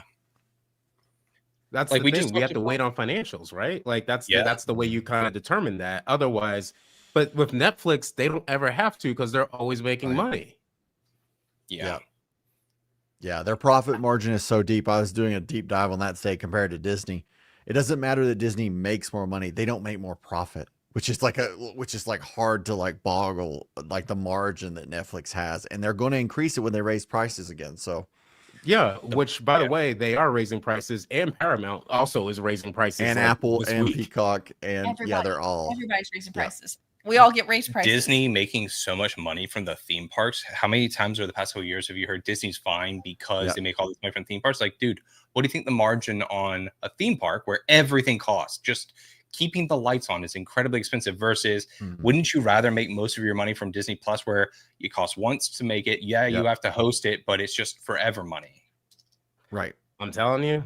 that's like, the we thing. just We have talked to about- wait on financials, right? Like that's Yeah. that's the way you kind of determine that. Otherwise, but with Netflix, they don't ever have to, because they're always making Right. money. yeah. Yeah, their profit margin is so deep. I was doing a deep dive on that today compared to Disney. It doesn't matter that Disney makes more money; they don't make more profit, which is like hard to like boggle, like the margin that Netflix has, and they're going to increase it when they raise prices again. So Yeah, which, by the way, they are raising prices, and Paramount also is raising prices. and like, Apple this and week. Peacock and Everybody. everybody's raising Yeah. prices. We all get raised prices. Disney making so much money from the theme parks. How many times over the past couple of years have you heard Disney's fine because they make all this money from theme parks? Like, dude, what do you think the margin on a theme park where everything costs? Just keeping the lights on is incredibly expensive versus wouldn't you rather make most of your money from Disney Plus, where it costs once to make it? Yeah, you have to host it, but it's just forever money. right. I'm telling you,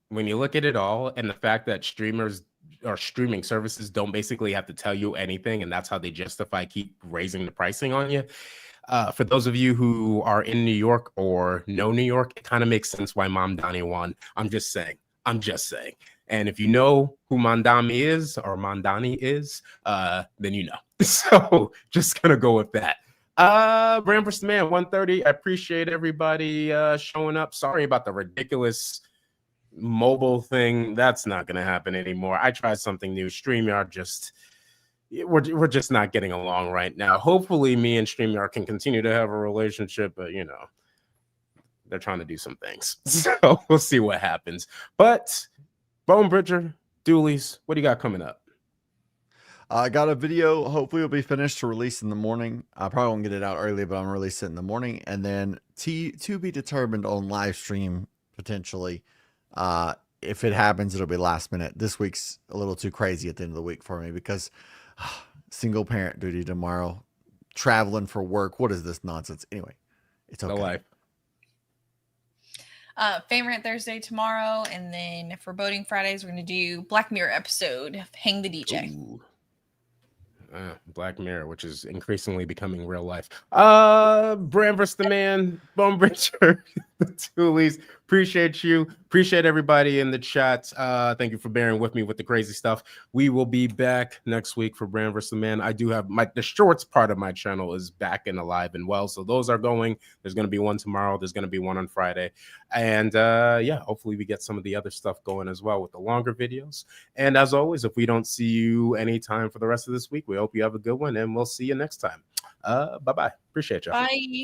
when you look at it all, and the fact that streamers or streaming services don't basically have to tell you anything, and that's how they justify keep raising the pricing on you. For those of you who are in New York or know New York, it kind of makes sense why Mamdani won. I'm just saying. And if you know who Mamdani is, then you know. So just gonna go with that. Brand vs. Man 130. I appreciate everybody showing up. Sorry about the ridiculous mobile thing. That's not gonna happen anymore. I tried something new. StreamYard we're just not getting along right now. Hopefully me and StreamYard can continue to have a relationship, but you know, they're trying to do some things. So we'll see what happens. But Bone Bridger, Doolies, what do you got coming up? I got a video. Hopefully it'll be finished to release in the morning. I probably won't get it out early, but I'm gonna release it in the morning, and then to be determined on live stream potentially. If it happens, it'll be last minute. This week's a little too crazy at the end of the week for me because single parent duty tomorrow, traveling for work. What is this nonsense? Anyway, it's okay. No life. Favorite Thursday tomorrow, and then for Boating Fridays, we're going to do Black Mirror episode, Hang the DJ. Ooh. Black Mirror, which is increasingly becoming real life. Brand vs. the Man, Bone Bridger, the Toolies. Appreciate you. Appreciate everybody in the chat. Thank you for bearing with me with the crazy stuff. We will be back next week for Brand vs. the Man. I do have the shorts part of my channel is back and alive and well. So those are going. There's going to be one tomorrow. There's going to be one on Friday. And yeah, hopefully we get some of the other stuff going as well with the longer videos. And as always, if we don't see you anytime for the rest of this week, we hope you have a good one, and we'll see you next time. Bye-bye. Appreciate y'all. Bye.